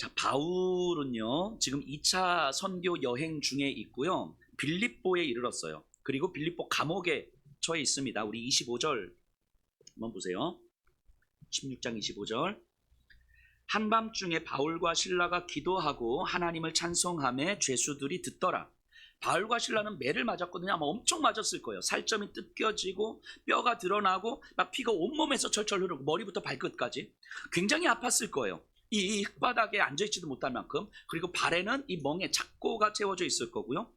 자, 바울은요, 지금 2차 선교 여행 중에 있고요. 빌립보에 이르렀어요. 그리고 빌립보 감옥에 처해 있습니다. 우리 25절 한번 보세요. 16장 25절. 한밤중에 바울과 실라가 기도하고 하나님을 찬송하며 죄수들이 듣더라. 바울과 실라는 매를 맞았거든요. 아마 엄청 맞았을 거예요. 살점이 뜯겨지고 뼈가 드러나고 막 피가 온몸에서 철철 흐르고 머리부터 발끝까지 굉장히 아팠을 거예요. 이 흙바닥에 앉아있지도 못할 만큼. 그리고 발에는 이 멍에 착고가 채워져 있을 거고요.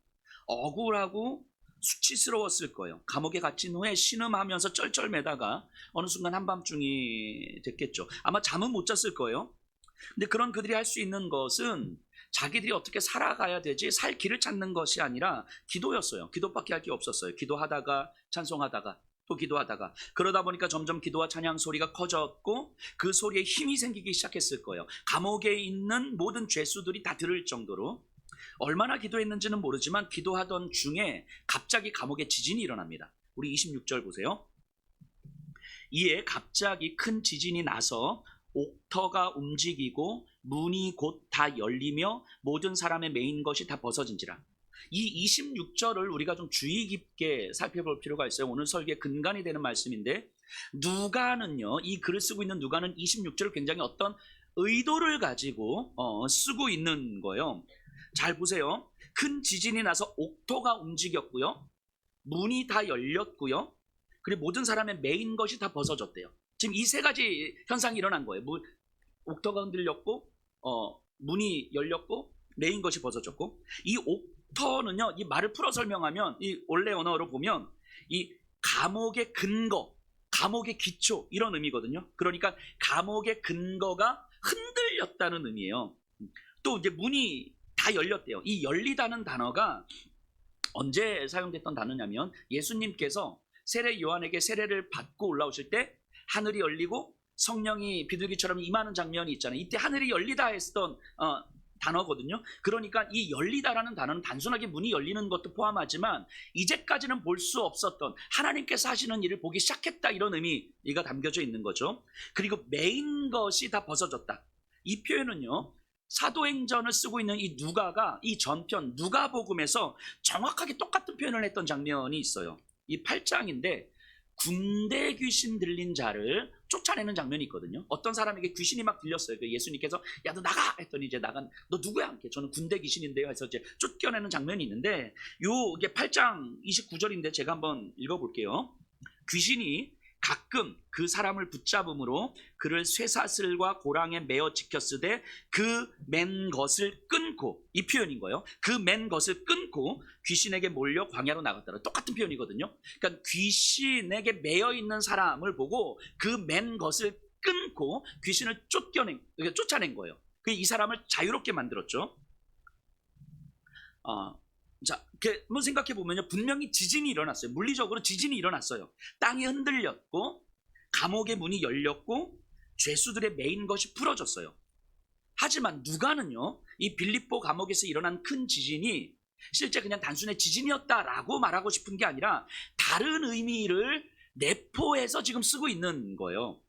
억울하고 수치스러웠을 거예요. 감옥에 갇힌 후에 신음하면서 쩔쩔매다가 어느 순간 한밤중이 됐겠죠. 아마 잠은 못 잤을 거예요. 근데 그런 그들이 할 수 있는 것은 자기들이 어떻게 살아가야 되지 살 길을 찾는 것이 아니라 기도였어요. 기도밖에 할 게 없었어요. 기도하다가 찬송하다가 또 기도하다가, 그러다 보니까 점점 기도와 찬양 소리가 커졌고 그 소리에 힘이 생기기 시작했을 거예요. 감옥에 있는 모든 죄수들이 다 들을 정도로. 얼마나 기도했는지는 모르지만 기도하던 중에 갑자기 감옥에 지진이 일어납니다. 우리 26절 보세요. 이에 갑자기 큰 지진이 나서 옥터가 움직이고 문이 곧 다 열리며 모든 사람의 매인 것이 다 벗어진지라. 이 26절을 우리가 좀 주의 깊게 살펴볼 필요가 있어요. 오늘 설교의 근간이 되는 말씀인데, 누가는요, 이 글을 쓰고 있는 누가는 26절을 굉장히 어떤 의도를 가지고 쓰고 있는 거예요. 잘 보세요. 큰 지진이 나서 옥토가 움직였고요, 문이 다 열렸고요, 그리고 모든 사람의 매인 것이 다 벗어졌대요. 지금 이 세 가지 현상이 일어난 거예요. 옥토가 흔들렸고 문이 열렸고 매인 것이 벗어졌고. 이 옥터는요, 이 말을 풀어 설명하면, 이 원래 언어로 보면 이 감옥의 근거, 감옥의 기초, 이런 의미거든요. 그러니까 감옥의 근거가 흔들렸다는 의미예요. 또 이제 문이 다 열렸대요. 이 열리다는 단어가 언제 사용됐던 단어냐면, 예수님께서 세례 요한에게 세례를 받고 올라오실 때 하늘이 열리고 성령이 비둘기처럼 임하는 장면이 있잖아요. 이때 하늘이 열리다 했던 단어거든요. 그러니까 이 열리다라는 단어는 단순하게 문이 열리는 것도 포함하지만 이제까지는 볼 수 없었던 하나님께서 하시는 일을 보기 시작했다, 이런 의미가 담겨져 있는 거죠. 그리고 매인 것이 다 벗어졌다. 이 표현은요, 사도행전을 쓰고 있는 이 누가가 이 전편 누가복음에서 정확하게 똑같은 표현을 했던 장면이 있어요. 이 8장인데 군대 귀신 들린 자를 쫓아내는 장면이 있거든요. 어떤 사람에게 귀신이 막 들렸어요. 예수님께서 야, 너 나가 했더니 이제 나간, 너 누구야? 저는 군대 귀신인데요 해서 이제 쫓겨내는 장면이 있는데, 이게 8장 29절인데 제가 한번 읽어볼게요. 귀신이 가끔 그 사람을 붙잡음으로 그를 쇠사슬과 고랑에 매어 지켰으되 그 맨 것을 끊고, 이 표현인 거예요. 그 맨 것을 끊고 귀신에게 몰려 광야로 나갔다라. 똑같은 표현이거든요. 그러니까 귀신에게 매여 있는 사람을 보고 그 맨 것을 끊고 귀신을 쫓아낸 거예요. 이 사람을 자유롭게 만들었죠. 자, 한번 생각해 보면요, 분명히 지진이 일어났어요. 물리적으로 지진이 일어났어요. 땅이 흔들렸고 감옥의 문이 열렸고 죄수들의 매인 것이 풀어졌어요. 하지만 누가는요, 이 빌립보 감옥에서 일어난 큰 지진이 실제 그냥 단순히 지진이었다라고 말하고 싶은 게 아니라 다른 의미를 내포해서 지금 쓰고 있는 거예요.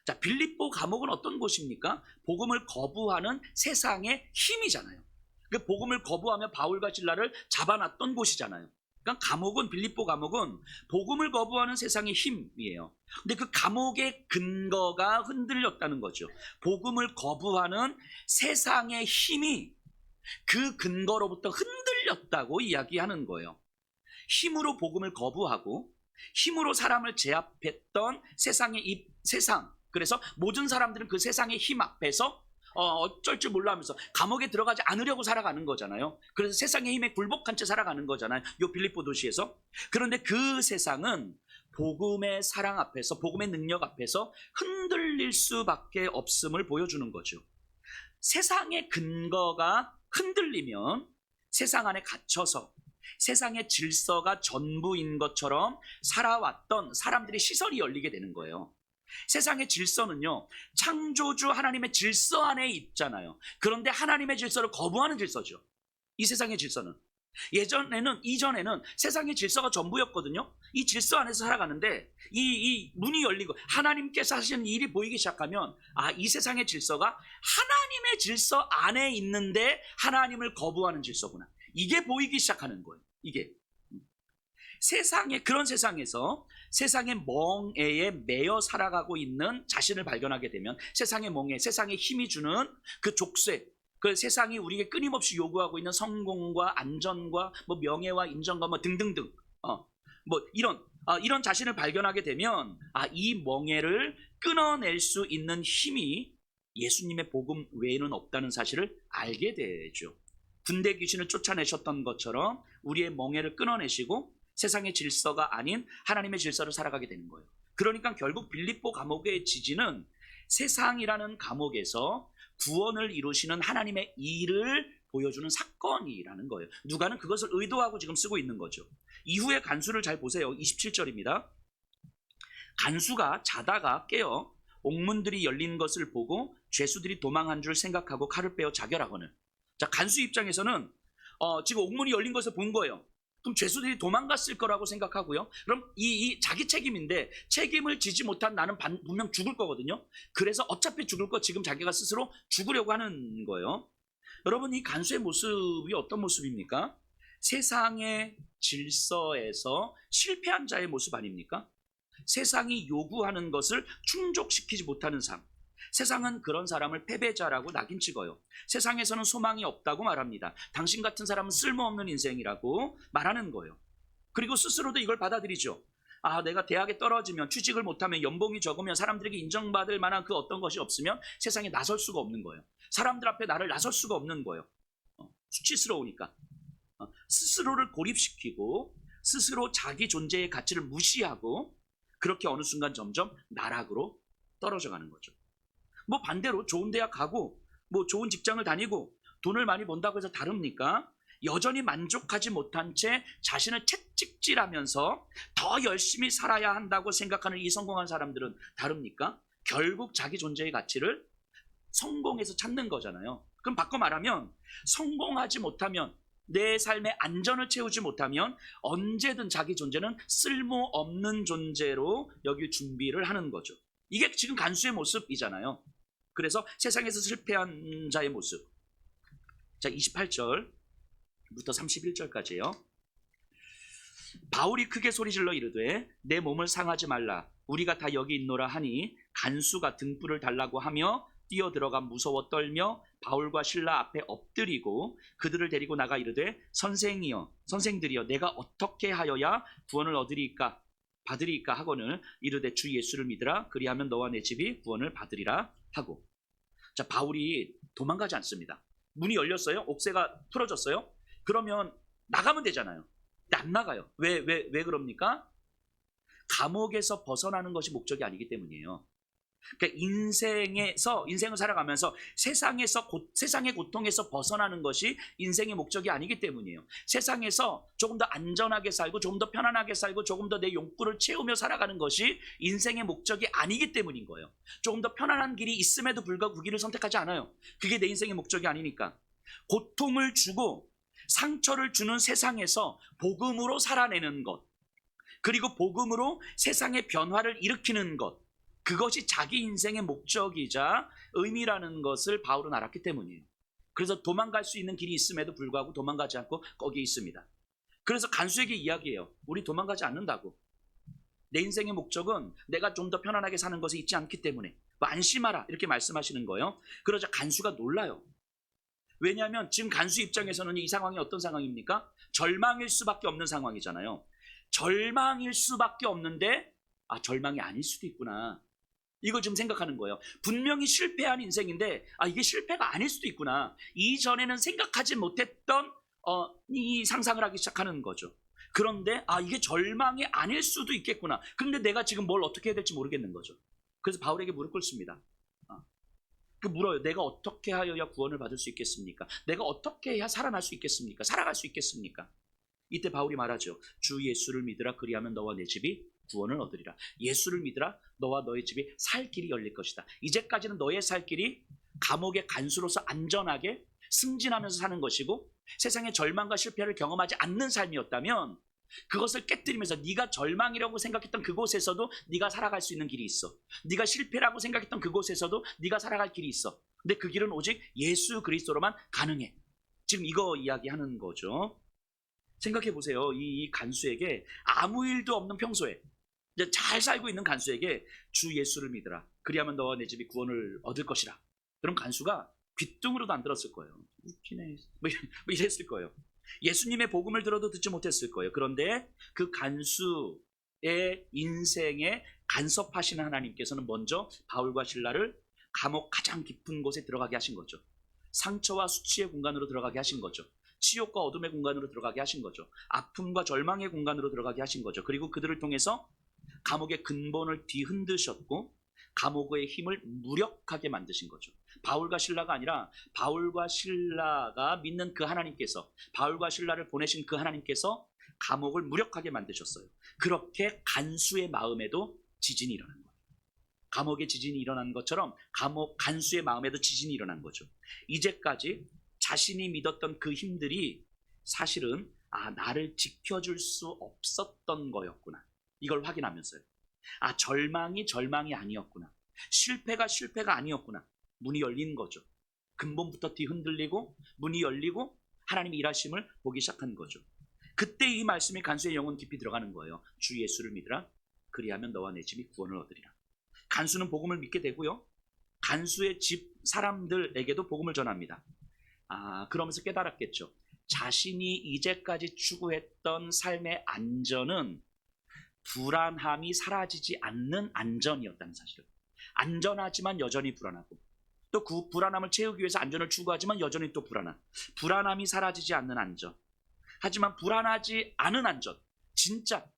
자, 빌립보 감옥은 어떤 곳입니까? 복음을 거부하는 세상의 힘이잖아요. 그 복음을 거부하며 바울과 실라를 잡아놨던 곳이잖아요. 그러니까 감옥은, 빌립보 감옥은 복음을 거부하는 세상의 힘이에요. 근데 그 감옥의 근거가 흔들렸다는 거죠. 복음을 거부하는 세상의 힘이 그 근거로부터 흔들렸다고 이야기하는 거예요. 힘으로 복음을 거부하고 힘으로 사람을 제압했던 세상의 이 세상, 그래서 모든 사람들은 그 세상의 힘 앞에서 어쩔 줄 몰라 하면서 감옥에 들어가지 않으려고 살아가는 거잖아요. 그래서 세상의 힘에 굴복한 채 살아가는 거잖아요, 요 빌립보 도시에서. 그런데 그 세상은 복음의 사랑 앞에서, 복음의 능력 앞에서 흔들릴 수밖에 없음을 보여주는 거죠. 세상의 근거가 흔들리면 세상 안에 갇혀서 세상의 질서가 전부인 것처럼 살아왔던 사람들의 시선이 열리게 되는 거예요. 세상의 질서는요, 창조주 하나님의 질서 안에 있잖아요. 그런데 하나님의 질서를 거부하는 질서죠, 이 세상의 질서는. 이전에는 세상의 질서가 전부였거든요. 이 질서 안에서 살아가는데 이 문이 열리고 하나님께서 하시는 일이 보이기 시작하면 이 세상의 질서가 하나님의 질서 안에 있는데 하나님을 거부하는 질서구나. 이게 보이기 시작하는 거예요. 이게 그런 세상에서 세상의 멍에에 매여 살아가고 있는 자신을 발견하게 되면 세상의 멍에, 세상의 힘이 주는 그 족쇄, 그 세상이 우리에게 끊임없이 요구하고 있는 성공과 안전과 뭐 명예와 인정과 뭐 등등등 뭐 이런 자신을 발견하게 되면 이 멍에를 끊어낼 수 있는 힘이 예수님의 복음 외에는 없다는 사실을 알게 되죠. 군대 귀신을 쫓아내셨던 것처럼 우리의 멍에를 끊어내시고 세상의 질서가 아닌 하나님의 질서를 살아가게 되는 거예요. 그러니까 결국 빌립보 감옥의 지지는 세상이라는 감옥에서 구원을 이루시는 하나님의 일을 보여주는 사건이라는 거예요. 누가는 그것을 의도하고 지금 쓰고 있는 거죠. 이후의 간수를 잘 보세요. 27절입니다. 간수가 자다가 깨어 옥문들이 열린 것을 보고 죄수들이 도망한 줄 생각하고 칼을 빼어 자결하거늘. 자, 간수 입장에서는 지금 옥문이 열린 것을 본 거예요. 그럼 죄수들이 도망갔을 거라고 생각하고요. 그럼 이 자기 책임인데 책임을 지지 못한 나는 분명 죽을 거거든요. 그래서 어차피 죽을 거 지금 자기가 스스로 죽으려고 하는 거예요. 여러분, 이 간수의 모습이 어떤 모습입니까? 세상의 질서에서 실패한 자의 모습 아닙니까? 세상이 요구하는 것을 충족시키지 못하는 삶. 세상은 그런 사람을 패배자라고 낙인 찍어요. 세상에서는 소망이 없다고 말합니다. 당신 같은 사람은 쓸모없는 인생이라고 말하는 거예요. 그리고 스스로도 이걸 받아들이죠. 내가 대학에 떨어지면, 취직을 못하면, 연봉이 적으면, 사람들에게 인정받을 만한 그 어떤 것이 없으면 세상에 나설 수가 없는 거예요. 사람들 앞에 나를 나설 수가 없는 거예요. 수치스러우니까. 스스로를 고립시키고 스스로 자기 존재의 가치를 무시하고 그렇게 어느 순간 점점 나락으로 떨어져 가는 거죠. 뭐 반대로 좋은 대학 가고 뭐 좋은 직장을 다니고 돈을 많이 번다고 해서 다릅니까? 여전히 만족하지 못한 채 자신을 채찍질하면서 더 열심히 살아야 한다고 생각하는 이 성공한 사람들은 다릅니까? 결국 자기 존재의 가치를 성공에서 찾는 거잖아요. 그럼 바꿔 말하면 성공하지 못하면, 내 삶의 안전을 채우지 못하면 언제든 자기 존재는 쓸모없는 존재로 여길 준비를 하는 거죠. 이게 지금 간수의 모습이잖아요. 그래서 세상에서 실패한 자의 모습. 자, 28절부터 31절까지예요. 바울이 크게 소리질러 이르되 내 몸을 상하지 말라. 우리가 다 여기 있노라 하니 간수가 등불을 달라고 하며 뛰어들어가 무서워 떨며 바울과 실라 앞에 엎드리고 그들을 데리고 나가 이르되 선생들이여 내가 어떻게 하여야 구원을 받으리까 하거늘 이르되 주 예수를 믿으라. 그리하면 너와 내 집이 구원을 받으리라 하고. 자, 바울이 도망가지 않습니다. 문이 열렸어요. 옥새가 풀어졌어요. 그러면 나가면 되잖아요. 근데 안 나가요. 왜 그럽니까? 감옥에서 벗어나는 것이 목적이 아니기 때문이에요. 그러니까 인생을 살아가면서 세상의 고통에서 벗어나는 것이 인생의 목적이 아니기 때문이에요. 세상에서 조금 더 안전하게 살고 조금 더 편안하게 살고 조금 더 내 욕구를 채우며 살아가는 것이 인생의 목적이 아니기 때문인 거예요. 조금 더 편안한 길이 있음에도 불구하고 그 길을 선택하지 않아요. 그게 내 인생의 목적이 아니니까. 고통을 주고 상처를 주는 세상에서 복음으로 살아내는 것, 그리고 복음으로 세상의 변화를 일으키는 것, 그것이 자기 인생의 목적이자 의미라는 것을 바울은 알았기 때문이에요. 그래서 도망갈 수 있는 길이 있음에도 불구하고 도망가지 않고 거기에 있습니다. 그래서 간수에게 이야기해요. 우리 도망가지 않는다고. 내 인생의 목적은 내가 좀 더 편안하게 사는 것에 있지 않기 때문에 안심하라, 이렇게 말씀하시는 거예요. 그러자 간수가 놀라요. 왜냐하면 지금 간수 입장에서는 이 상황이 어떤 상황입니까? 절망일 수밖에 없는 상황이잖아요. 절망일 수밖에 없는데 절망이 아닐 수도 있구나, 이걸 좀 생각하는 거예요. 분명히 실패한 인생인데 이게 실패가 아닐 수도 있구나. 이전에는 생각하지 못했던 이 상상을 하기 시작하는 거죠. 그런데 이게 절망이 아닐 수도 있겠구나. 그런데 내가 지금 뭘 어떻게 해야 될지 모르겠는 거죠. 그래서 바울에게 무릎 꿇습니다. 물어요. 내가 어떻게 하여야 구원을 받을 수 있겠습니까? 내가 어떻게 해야 살아날 수 있겠습니까? 살아갈 수 있겠습니까? 이때 바울이 말하죠. 주 예수를 믿으라. 그리하면 너와 내 집이 구원을 얻으리라. 예수를 믿으라. 너와 너의 집이 살 길이 열릴 것이다. 이제까지는 너의 살 길이 감옥의 간수로서 안전하게 승진하면서 사는 것이고, 세상의 절망과 실패를 경험하지 않는 삶이었다면 그것을 깨뜨리면서 네가 절망이라고 생각했던 그곳에서도 네가 살아갈 수 있는 길이 있어. 네가 실패라고 생각했던 그곳에서도 네가 살아갈 길이 있어. 근데 그 길은 오직 예수 그리스도로만 가능해. 지금 이거 이야기하는 거죠. 생각해 보세요. 이 간수에게 아무 일도 없는 평소에 이제 잘 살고 있는 간수에게 주 예수를 믿으라. 그리하면 너와 내 집이 구원을 얻을 것이라. 그럼 간수가 귀뚱으로도 안 들었을 거예요. 웃기네. 뭐 이랬을 거예요. 예수님의 복음을 들어도 듣지 못했을 거예요. 그런데 그 간수의 인생에 간섭하시는 하나님께서는 먼저 바울과 실라를 감옥 가장 깊은 곳에 들어가게 하신 거죠. 상처와 수치의 공간으로 들어가게 하신 거죠. 치욕과 어둠의 공간으로 들어가게 하신 거죠. 아픔과 절망의 공간으로 들어가게 하신 거죠. 그리고 그들을 통해서 감옥의 근본을 뒤흔드셨고 감옥의 힘을 무력하게 만드신 거죠. 바울과 실라가 아니라 바울과 실라가 믿는 그 하나님께서, 바울과 실라를 보내신 그 하나님께서 감옥을 무력하게 만드셨어요. 그렇게 간수의 마음에도 지진이 일어난 거예요. 감옥에 지진이 일어난 것처럼 간수의 마음에도 지진이 일어난 거죠. 이제까지 자신이 믿었던 그 힘들이 사실은 나를 지켜줄 수 없었던 거였구나. 이걸 확인하면서요. 절망이 아니었구나. 실패가 아니었구나. 문이 열린 거죠. 근본부터 뒤흔들리고 문이 열리고 하나님의 일하심을 보기 시작한 거죠. 그때 이 말씀이 간수의 영혼 깊이 들어가는 거예요. 주 예수를 믿으라. 그리하면 너와 내 집이 구원을 얻으리라. 간수는 복음을 믿게 되고요. 간수의 집 사람들에게도 복음을 전합니다. 그러면서 깨달았겠죠. 자신이 이제까지 추구했던 삶의 안전은 불안함이 사라지지 않는 안전이었다는 사실을. 안전하지만 여전히 불안하고 또 그 불안함을 채우기 위해서 안전을 추구하지만 여전히 또 불안함이 사라지지 않는 안전. 하지만 불안하지 않은 안전, 진짜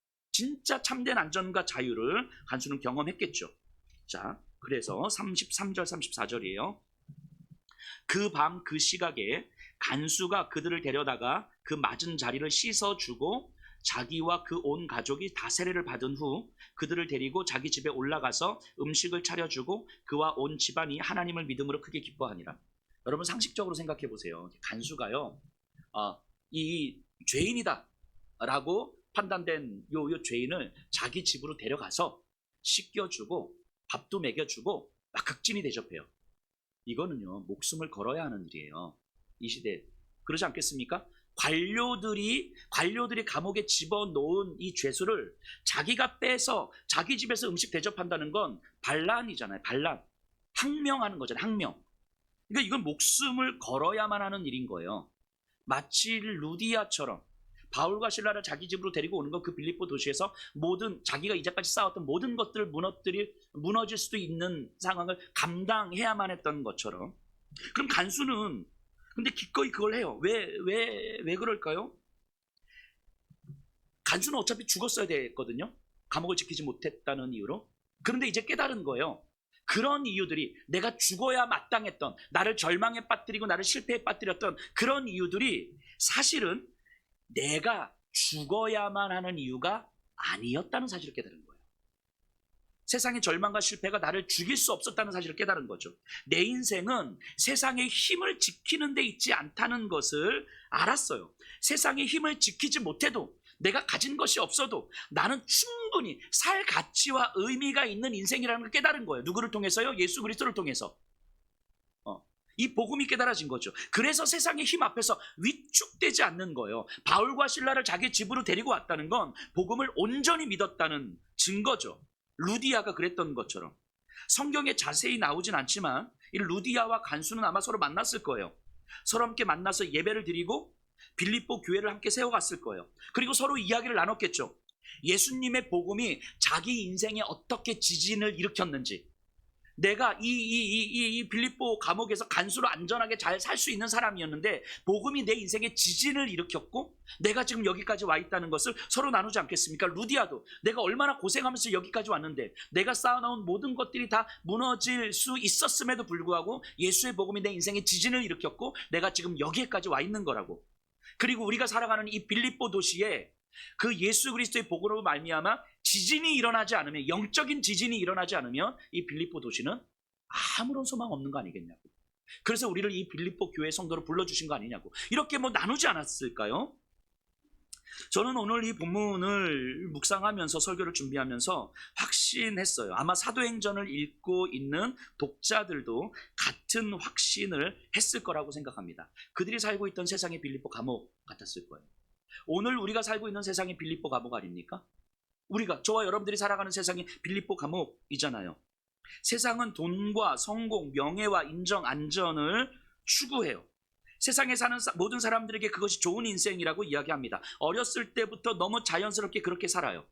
참된 안전과 자유를 간수는 경험했겠죠. 자, 그래서 33절 34절이에요. 그 밤 그 시각에 간수가 그들을 데려다가 그 맞은 자리를 씻어주고 자기와 그 온 가족이 다 세례를 받은 후 그들을 데리고 자기 집에 올라가서 음식을 차려주고 그와 온 집안이 하나님을 믿음으로 크게 기뻐하니라. 여러분 상식적으로 생각해 보세요. 간수가요, 이 죄인이다 라고 판단된 요 죄인을 자기 집으로 데려가서 씻겨주고 밥도 먹여주고 막 극진히 대접해요. 이거는요 목숨을 걸어야 하는 일이에요. 이 시대에 그러지 않겠습니까? 관료들이 감옥에 집어넣은 이 죄수를 자기가 빼서 자기 집에서 음식 대접한다는 건 반란이잖아요. 반란. 항명하는 거잖아요. 항명. 그러니까 이건 목숨을 걸어야만 하는 일인 거예요. 마치 루디아처럼 바울과 실라를 자기 집으로 데리고 오는 건 그 빌립보 도시에서 모든 자기가 이제까지 쌓았던 모든 것들을 무너질 수도 있는 상황을 감당해야만 했던 것처럼. 그럼 간수는 근데 기꺼이 그걸 해요. 왜 그럴까요? 간수는 어차피 죽었어야 됐거든요. 감옥을 지키지 못했다는 이유로. 그런데 이제 깨달은 거예요. 그런 이유들이 내가 죽어야 마땅했던, 나를 절망에 빠뜨리고 나를 실패에 빠뜨렸던 그런 이유들이 사실은 내가 죽어야만 하는 이유가 아니었다는 사실을 깨달은 거예요. 세상의 절망과 실패가 나를 죽일 수 없었다는 사실을 깨달은 거죠. 내 인생은 세상의 힘을 지키는 데 있지 않다는 것을 알았어요. 세상의 힘을 지키지 못해도 내가 가진 것이 없어도 나는 충분히 살 가치와 의미가 있는 인생이라는 걸 깨달은 거예요. 누구를 통해서요? 예수 그리스도를 통해서. 이 복음이 깨달아진 거죠. 그래서 세상의 힘 앞에서 위축되지 않는 거예요. 바울과 실라를 자기 집으로 데리고 왔다는 건 복음을 온전히 믿었다는 증거죠. 루디아가 그랬던 것처럼. 성경에 자세히 나오진 않지만 이 루디아와 간수는 아마 서로 만났을 거예요. 서로 함께 만나서 예배를 드리고 빌립보 교회를 함께 세워갔을 거예요. 그리고 서로 이야기를 나눴겠죠. 예수님의 복음이 자기 인생에 어떻게 지진을 일으켰는지, 내가 이 빌립보 감옥에서 간수로 안전하게 잘 살 수 있는 사람이었는데 복음이 내 인생에 지진을 일으켰고 내가 지금 여기까지 와 있다는 것을 서로 나누지 않겠습니까? 루디아도 내가 얼마나 고생하면서 여기까지 왔는데 내가 쌓아놓은 모든 것들이 다 무너질 수 있었음에도 불구하고 예수의 복음이 내 인생에 지진을 일으켰고 내가 지금 여기까지 와 있는 거라고. 그리고 우리가 살아가는 이 빌립보 도시에 그 예수 그리스도의 복음으로 말미암아 지진이 일어나지 않으면, 영적인 지진이 일어나지 않으면 이 빌립보 도시는 아무런 소망 없는 거 아니겠냐고. 그래서 우리를 이 빌립보 교회 성도로 불러주신 거 아니냐고. 이렇게 뭐 나누지 않았을까요? 저는 오늘 이 본문을 묵상하면서 설교를 준비하면서 확신했어요. 아마 사도행전을 읽고 있는 독자들도 같은 확신을 했을 거라고 생각합니다. 그들이 살고 있던 세상의 빌립보 감옥 같았을 거예요. 오늘 우리가 살고 있는 세상의 빌립보 감옥 아닙니까? 저와 여러분들이 살아가는 세상이 빌립보 감옥이잖아요. 세상은 돈과 성공, 명예와 인정, 안전을 추구해요. 세상에 사는 모든 사람들에게 그것이 좋은 인생이라고 이야기합니다. 어렸을 때부터 너무 자연스럽게 그렇게 살아요.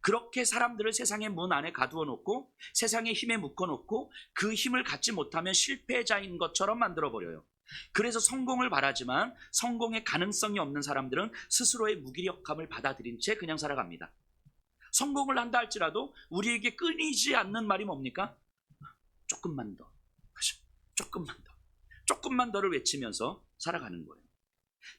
그렇게 사람들을 세상의 문 안에 가두어 놓고 세상의 힘에 묶어 놓고 그 힘을 갖지 못하면 실패자인 것처럼 만들어 버려요. 그래서 성공을 바라지만 성공의 가능성이 없는 사람들은 스스로의 무기력함을 받아들인 채 그냥 살아갑니다. 성공을 한다 할지라도 우리에게 끊이지 않는 말이 뭡니까? 조금만 더, 조금만 더, 조금만 더를 외치면서 살아가는 거예요.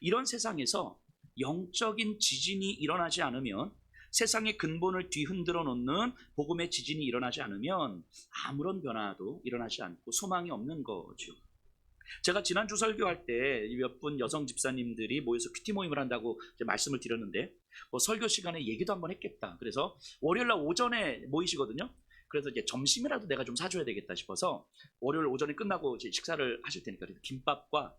이런 세상에서 영적인 지진이 일어나지 않으면, 세상의 근본을 뒤흔들어 놓는 복음의 지진이 일어나지 않으면 아무런 변화도 일어나지 않고 소망이 없는 거죠. 제가 지난주 설교할 때 몇 분 여성 집사님들이 모여서 큐티 모임을 한다고 말씀을 드렸는데 설교 시간에 얘기도 한번 했겠다. 그래서 월요일날 오전에 모이시거든요. 그래서 이제 점심이라도 내가 좀 사줘야 되겠다 싶어서 월요일 오전에 끝나고 이제 식사를 하실 테니까 김밥과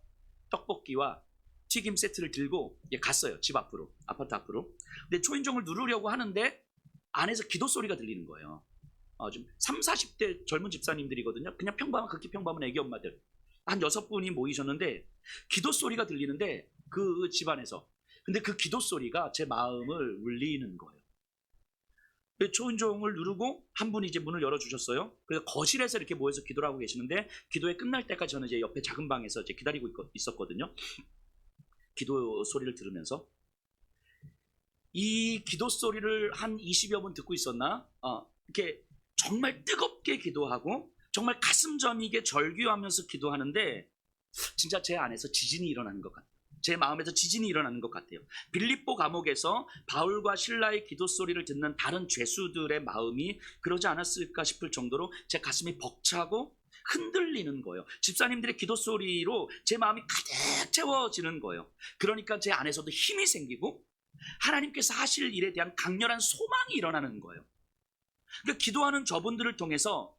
떡볶이와 튀김 세트를 들고 갔어요. 집 앞으로, 아파트 앞으로. 근데 초인종을 누르려고 하는데 안에서 기도 소리가 들리는 거예요. 좀 30, 40대 젊은 집사님들이거든요. 그냥 극히 평범한 애기 엄마들. 한 6분이 모이셨는데 기도 소리가 들리는데 그 집안에서. 근데 그 기도 소리가 제 마음을 울리는 거예요. 초인종을 누르고 한 분이 이제 문을 열어주셨어요. 그래서 거실에서 이렇게 모여서 기도를 하고 계시는데 기도회 끝날 때까지 저는 이제 옆에 작은 방에서 이제 기다리고 있었거든요. 기도 소리를 들으면서 이 기도 소리를 한 20여 분 듣고 있었나? 이렇게 정말 뜨겁게 기도하고 정말 가슴 저미게 절규하면서 기도하는데 진짜 제 안에서 지진이 일어나는 것 같아요. 제 마음에서 지진이 일어나는 것 같아요. 빌립보 감옥에서 바울과 실라의 기도 소리를 듣는 다른 죄수들의 마음이 그러지 않았을까 싶을 정도로 제 가슴이 벅차고 흔들리는 거예요. 집사님들의 기도 소리로 제 마음이 가득 채워지는 거예요. 그러니까 제 안에서도 힘이 생기고 하나님께서 하실 일에 대한 강렬한 소망이 일어나는 거예요. 그러니까 기도하는 저분들을 통해서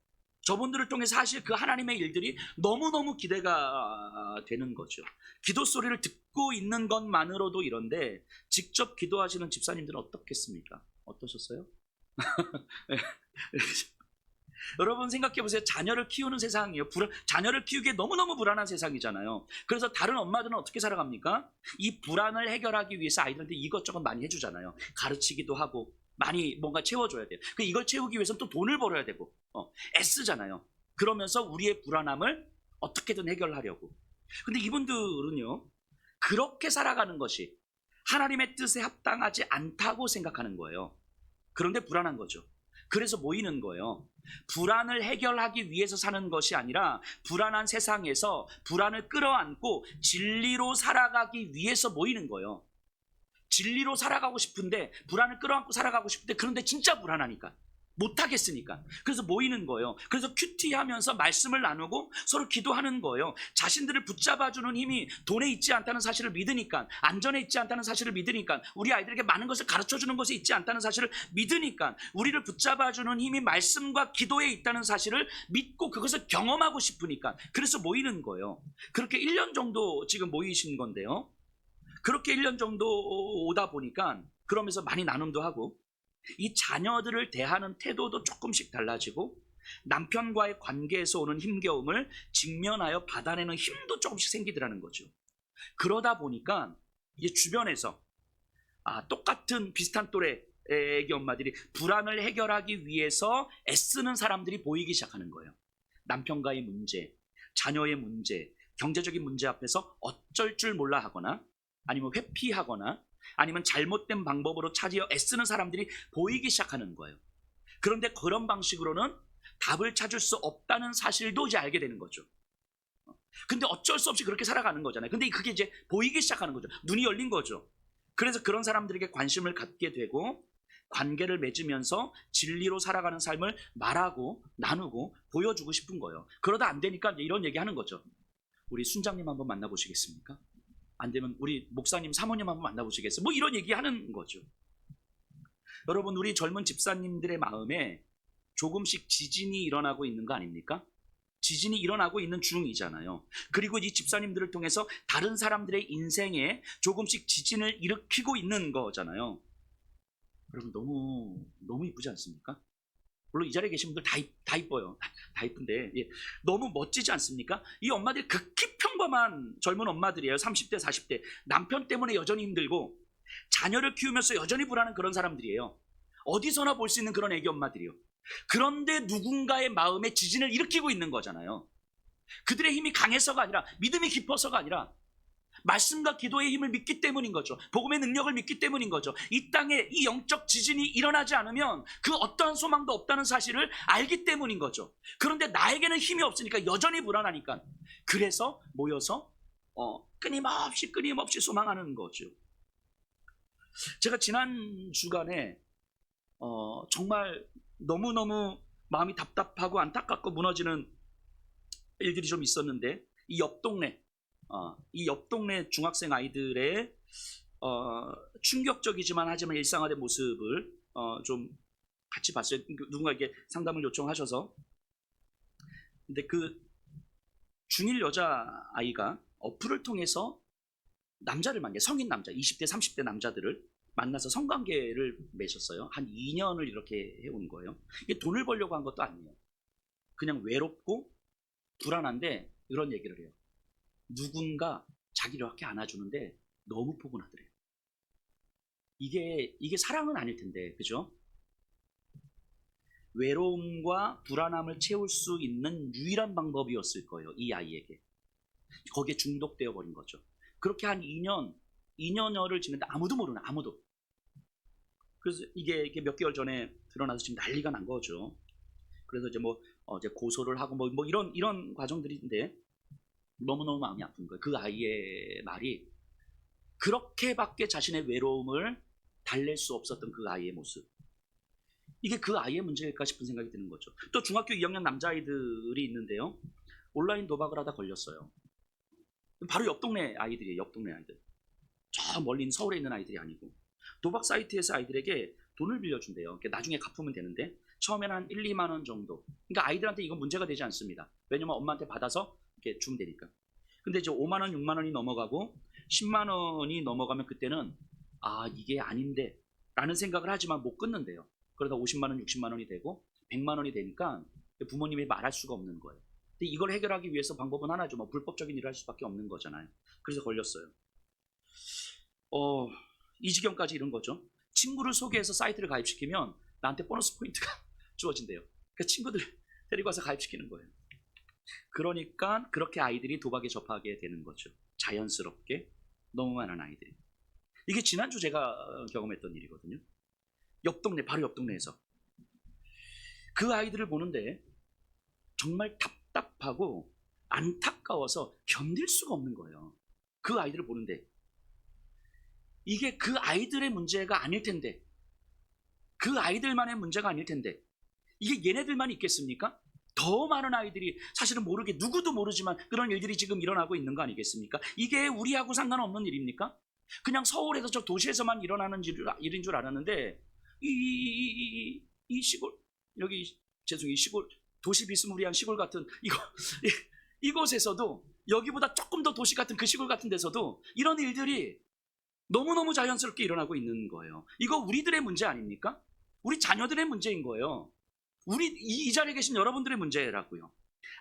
사실 그 하나님의 일들이 너무너무 기대가 되는 거죠. 기도 소리를 듣고 있는 것만으로도 이런데 직접 기도하시는 집사님들은 어떻겠습니까? 어떠셨어요? 여러분 생각해 보세요. 자녀를 키우는 세상이에요. 자녀를 키우기에 너무너무 불안한 세상이잖아요. 그래서 다른 엄마들은 어떻게 살아갑니까? 이 불안을 해결하기 위해서 아이들한테 이것저것 많이 해주잖아요. 가르치기도 하고 많이 뭔가 채워줘야 돼요. 이걸 채우기 위해서는 또 돈을 벌어야 되고 애쓰잖아요. 그러면서 우리의 불안함을 어떻게든 해결하려고. 근데 이분들은요, 그렇게 살아가는 것이 하나님의 뜻에 합당하지 않다고 생각하는 거예요. 그런데 불안한 거죠. 그래서 모이는 거예요. 불안을 해결하기 위해서 사는 것이 아니라 불안한 세상에서 불안을 끌어안고 진리로 살아가기 위해서 모이는 거예요. 진리로 살아가고 싶은데, 불안을 끌어안고 살아가고 싶은데, 그런데 진짜 불안하니까 못하겠으니까. 그래서 모이는 거예요. 그래서 큐티하면서 말씀을 나누고 서로 기도하는 거예요. 자신들을 붙잡아주는 힘이 돈에 있지 않다는 사실을 믿으니까, 안전에 있지 않다는 사실을 믿으니까, 우리 아이들에게 많은 것을 가르쳐주는 것에 있지 않다는 사실을 믿으니까, 우리를 붙잡아주는 힘이 말씀과 기도에 있다는 사실을 믿고 그것을 경험하고 싶으니까. 그래서 모이는 거예요. 그렇게 1년 정도 지금 모이신 건데요. 그렇게 1년 정도 오다 보니까 그러면서 많이 나눔도 하고 이 자녀들을 대하는 태도도 조금씩 달라지고 남편과의 관계에서 오는 힘겨움을 직면하여 받아내는 힘도 조금씩 생기더라는 거죠. 그러다 보니까 이제 주변에서 똑같은 비슷한 또래 애기 엄마들이 불안을 해결하기 위해서 애쓰는 사람들이 보이기 시작하는 거예요. 남편과의 문제, 자녀의 문제, 경제적인 문제 앞에서 어쩔 줄 몰라 하거나 아니면 회피하거나 아니면 잘못된 방법으로 차지어 애쓰는 사람들이 보이기 시작하는 거예요. 그런데 그런 방식으로는 답을 찾을 수 없다는 사실도 이제 알게 되는 거죠. 근데 어쩔 수 없이 그렇게 살아가는 거잖아요. 근데 그게 이제 보이기 시작하는 거죠. 눈이 열린 거죠. 그래서 그런 사람들에게 관심을 갖게 되고 관계를 맺으면서 진리로 살아가는 삶을 말하고 나누고 보여주고 싶은 거예요. 그러다 안 되니까 이제 이런 얘기 하는 거죠. 우리 순장님 한번 만나보시겠습니까? 안 되면 우리 목사님, 사모님 한번 만나보시겠어요? 뭐 이런 얘기하는 거죠. 여러분, 우리 젊은 집사님들의 마음에 조금씩 지진이 일어나고 있는 거 아닙니까? 지진이 일어나고 있는 중이잖아요. 그리고 이 집사님들을 통해서 다른 사람들의 인생에 조금씩 지진을 일으키고 있는 거잖아요. 여러분, 너무 이쁘지 않습니까? 물론 이 자리에 계신 분들 다 이뻐요. 다 이쁜데, 예, 너무 멋지지 않습니까? 이 엄마들이 극히 평범한 젊은 엄마들이에요. 30대, 40대. 남편 때문에 여전히 힘들고 자녀를 키우면서 여전히 불안한 그런 사람들이에요. 어디서나 볼 수 있는 그런 애기 엄마들이요. 그런데 누군가의 마음에 지진을 일으키고 있는 거잖아요. 그들의 힘이 강해서가 아니라, 믿음이 깊어서가 아니라 말씀과 기도의 힘을 믿기 때문인 거죠. 복음의 능력을 믿기 때문인 거죠. 이 땅에 이 영적 지진이 일어나지 않으면 그 어떠한 소망도 없다는 사실을 알기 때문인 거죠. 그런데 나에게는 힘이 없으니까, 여전히 불안하니까, 그래서 모여서 끊임없이 소망하는 거죠. 제가 지난 주간에 정말 너무너무 마음이 답답하고 안타깝고 무너지는 일들이 좀 있었는데, 이 옆 동네 중학생 아이들의 충격적이지만 하지만 일상화된 모습을 좀 같이 봤어요. 누군가에게 상담을 요청하셔서. 근데 그 중1 여자 아이가 어플을 통해서 남자를 만나요. 성인 남자, 20대, 30대 남자들을 만나서 성관계를 맺었어요. 한 2년을 이렇게 해온 거예요. 이게 돈을 벌려고 한 것도 아니에요. 그냥 외롭고 불안한데 이런 얘기를 해요. 누군가 자기를 이렇게 안아주는데 너무 포근하더래요. 이게 사랑은 아닐 텐데, 그죠? 외로움과 불안함을 채울 수 있는 유일한 방법이었을 거예요, 이 아이에게. 거기에 중독되어 버린 거죠. 그렇게 한 2년여를 지냈는데 아무도 모르는, 아무도. 그래서 이게 몇 개월 전에 드러나서 지금 난리가 난 거죠. 그래서 이제 이제 고소를 하고 뭐 이런 과정들인데, 너무너무 마음이 아픈 거예요. 그 아이의 말이, 그렇게밖에 자신의 외로움을 달랠 수 없었던 그 아이의 모습. 이게 그 아이의 문제일까 싶은 생각이 드는 거죠. 또 중학교 2학년 남자아이들이 있는데요. 온라인 도박을 하다 걸렸어요. 바로 옆 동네 아이들이에요. 옆 동네 아이들. 저 멀리 있는 서울에 있는 아이들이 아니고. 도박 사이트에서 아이들에게 돈을 빌려준대요. 나중에 갚으면 되는데 처음에는 한 1, 2만 원 정도. 그러니까 아이들한테 이건 문제가 되지 않습니다. 왜냐면 엄마한테 받아서 이렇게 주면 되니까. 근데 이제 5만 원, 6만 원이 넘어가고 10만 원이 넘어가면 그때는 이게 아닌데 라는 생각을 하지만 못 끊는데요. 그러다 50만 원, 60만 원이 되고 100만 원이 되니까 부모님이 말할 수가 없는 거예요. 근데 이걸 해결하기 위해서 방법은 하나죠. 불법적인 일을 할 수밖에 없는 거잖아요. 그래서 걸렸어요. 이 지경까지 이런 거죠. 친구를 소개해서 사이트를 가입시키면 나한테 보너스 포인트가 주어진대요. 그 친구들 데리고 와서 가입시키는 거예요. 그러니까 그렇게 아이들이 도박에 접하게 되는 거죠. 자연스럽게 너무 많은 아이들이. 이게 지난주 제가 경험했던 일이거든요. 바로 옆 동네에서. 그 아이들을 보는데 정말 답답하고 안타까워서 견딜 수가 없는 거예요. 그 아이들을 보는데 이게 그 아이들의 문제가 아닐 텐데, 그 아이들만의 문제가 아닐 텐데, 이게 얘네들만 있겠습니까? 더 많은 아이들이 사실은 모르게, 누구도 모르지만 그런 일들이 지금 일어나고 있는 거 아니겠습니까? 이게 우리하고 상관없는 일입니까? 그냥 서울에서 저 도시에서만 일어나는 일인 줄 알았는데, 이 시골, 이 시골, 도시 비스무리한 시골 같은 이곳에서도, 여기보다 조금 더 도시 같은 그 시골 같은 데서도 이런 일들이 너무너무 자연스럽게 일어나고 있는 거예요. 이거 우리들의 문제 아닙니까? 우리 자녀들의 문제인 거예요. 이 자리에 계신 여러분들의 문제라고요.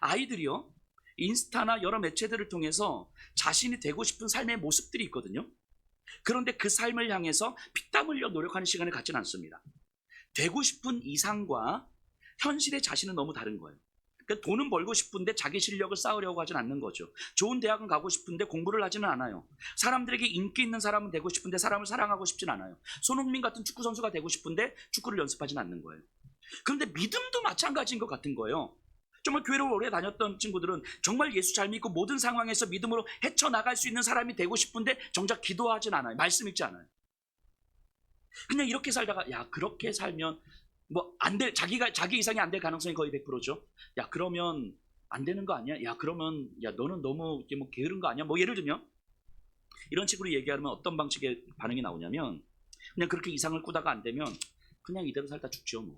아이들이요, 인스타나 여러 매체들을 통해서 자신이 되고 싶은 삶의 모습들이 있거든요. 그런데 그 삶을 향해서 피땀 흘려 노력하는 시간을 갖지는 않습니다. 되고 싶은 이상과 현실의 자신은 너무 다른 거예요. 그러니까 돈은 벌고 싶은데 자기 실력을 쌓으려고 하진 않는 거죠. 좋은 대학은 가고 싶은데 공부를 하지는 않아요. 사람들에게 인기 있는 사람은 되고 싶은데 사람을 사랑하고 싶진 않아요. 손흥민 같은 축구 선수가 되고 싶은데 축구를 연습하진 않는 거예요. 그런데 믿음도 마찬가지인 것 같은 거예요. 정말 교회를 오래 다녔던 친구들은 정말 예수 잘 믿고 모든 상황에서 믿음으로 헤쳐나갈 수 있는 사람이 되고 싶은데 정작 기도하진 않아요. 말씀 읽지 않아요. 그냥 이렇게 살다가, 그렇게 살면 자기 이상이 안 될 가능성이 거의 100%죠. 그러면 안 되는 거 아니야? 야, 그러면 야, 너는 너무 이렇게 뭐 게으른 거 아니야? 뭐 예를 들면 이런 식으로 얘기하면 어떤 방식의 반응이 나오냐면 그냥 그렇게 이상을 꾸다가 안 되면 그냥 이대로 살다 죽죠 뭐.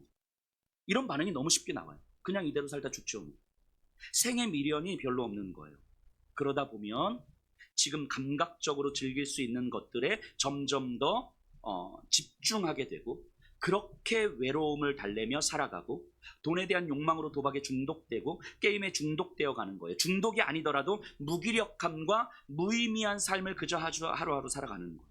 이런 반응이 너무 쉽게 나와요. 그냥 이대로 살다 죽죠 뭐. 생의 미련이 별로 없는 거예요. 그러다 보면 지금 감각적으로 즐길 수 있는 것들에 점점 더 집중하게 되고 그렇게 외로움을 달래며 살아가고 돈에 대한 욕망으로 도박에 중독되고 게임에 중독되어 가는 거예요. 중독이 아니더라도 무기력함과 무의미한 삶을 그저 하루하루 살아가는 거예요.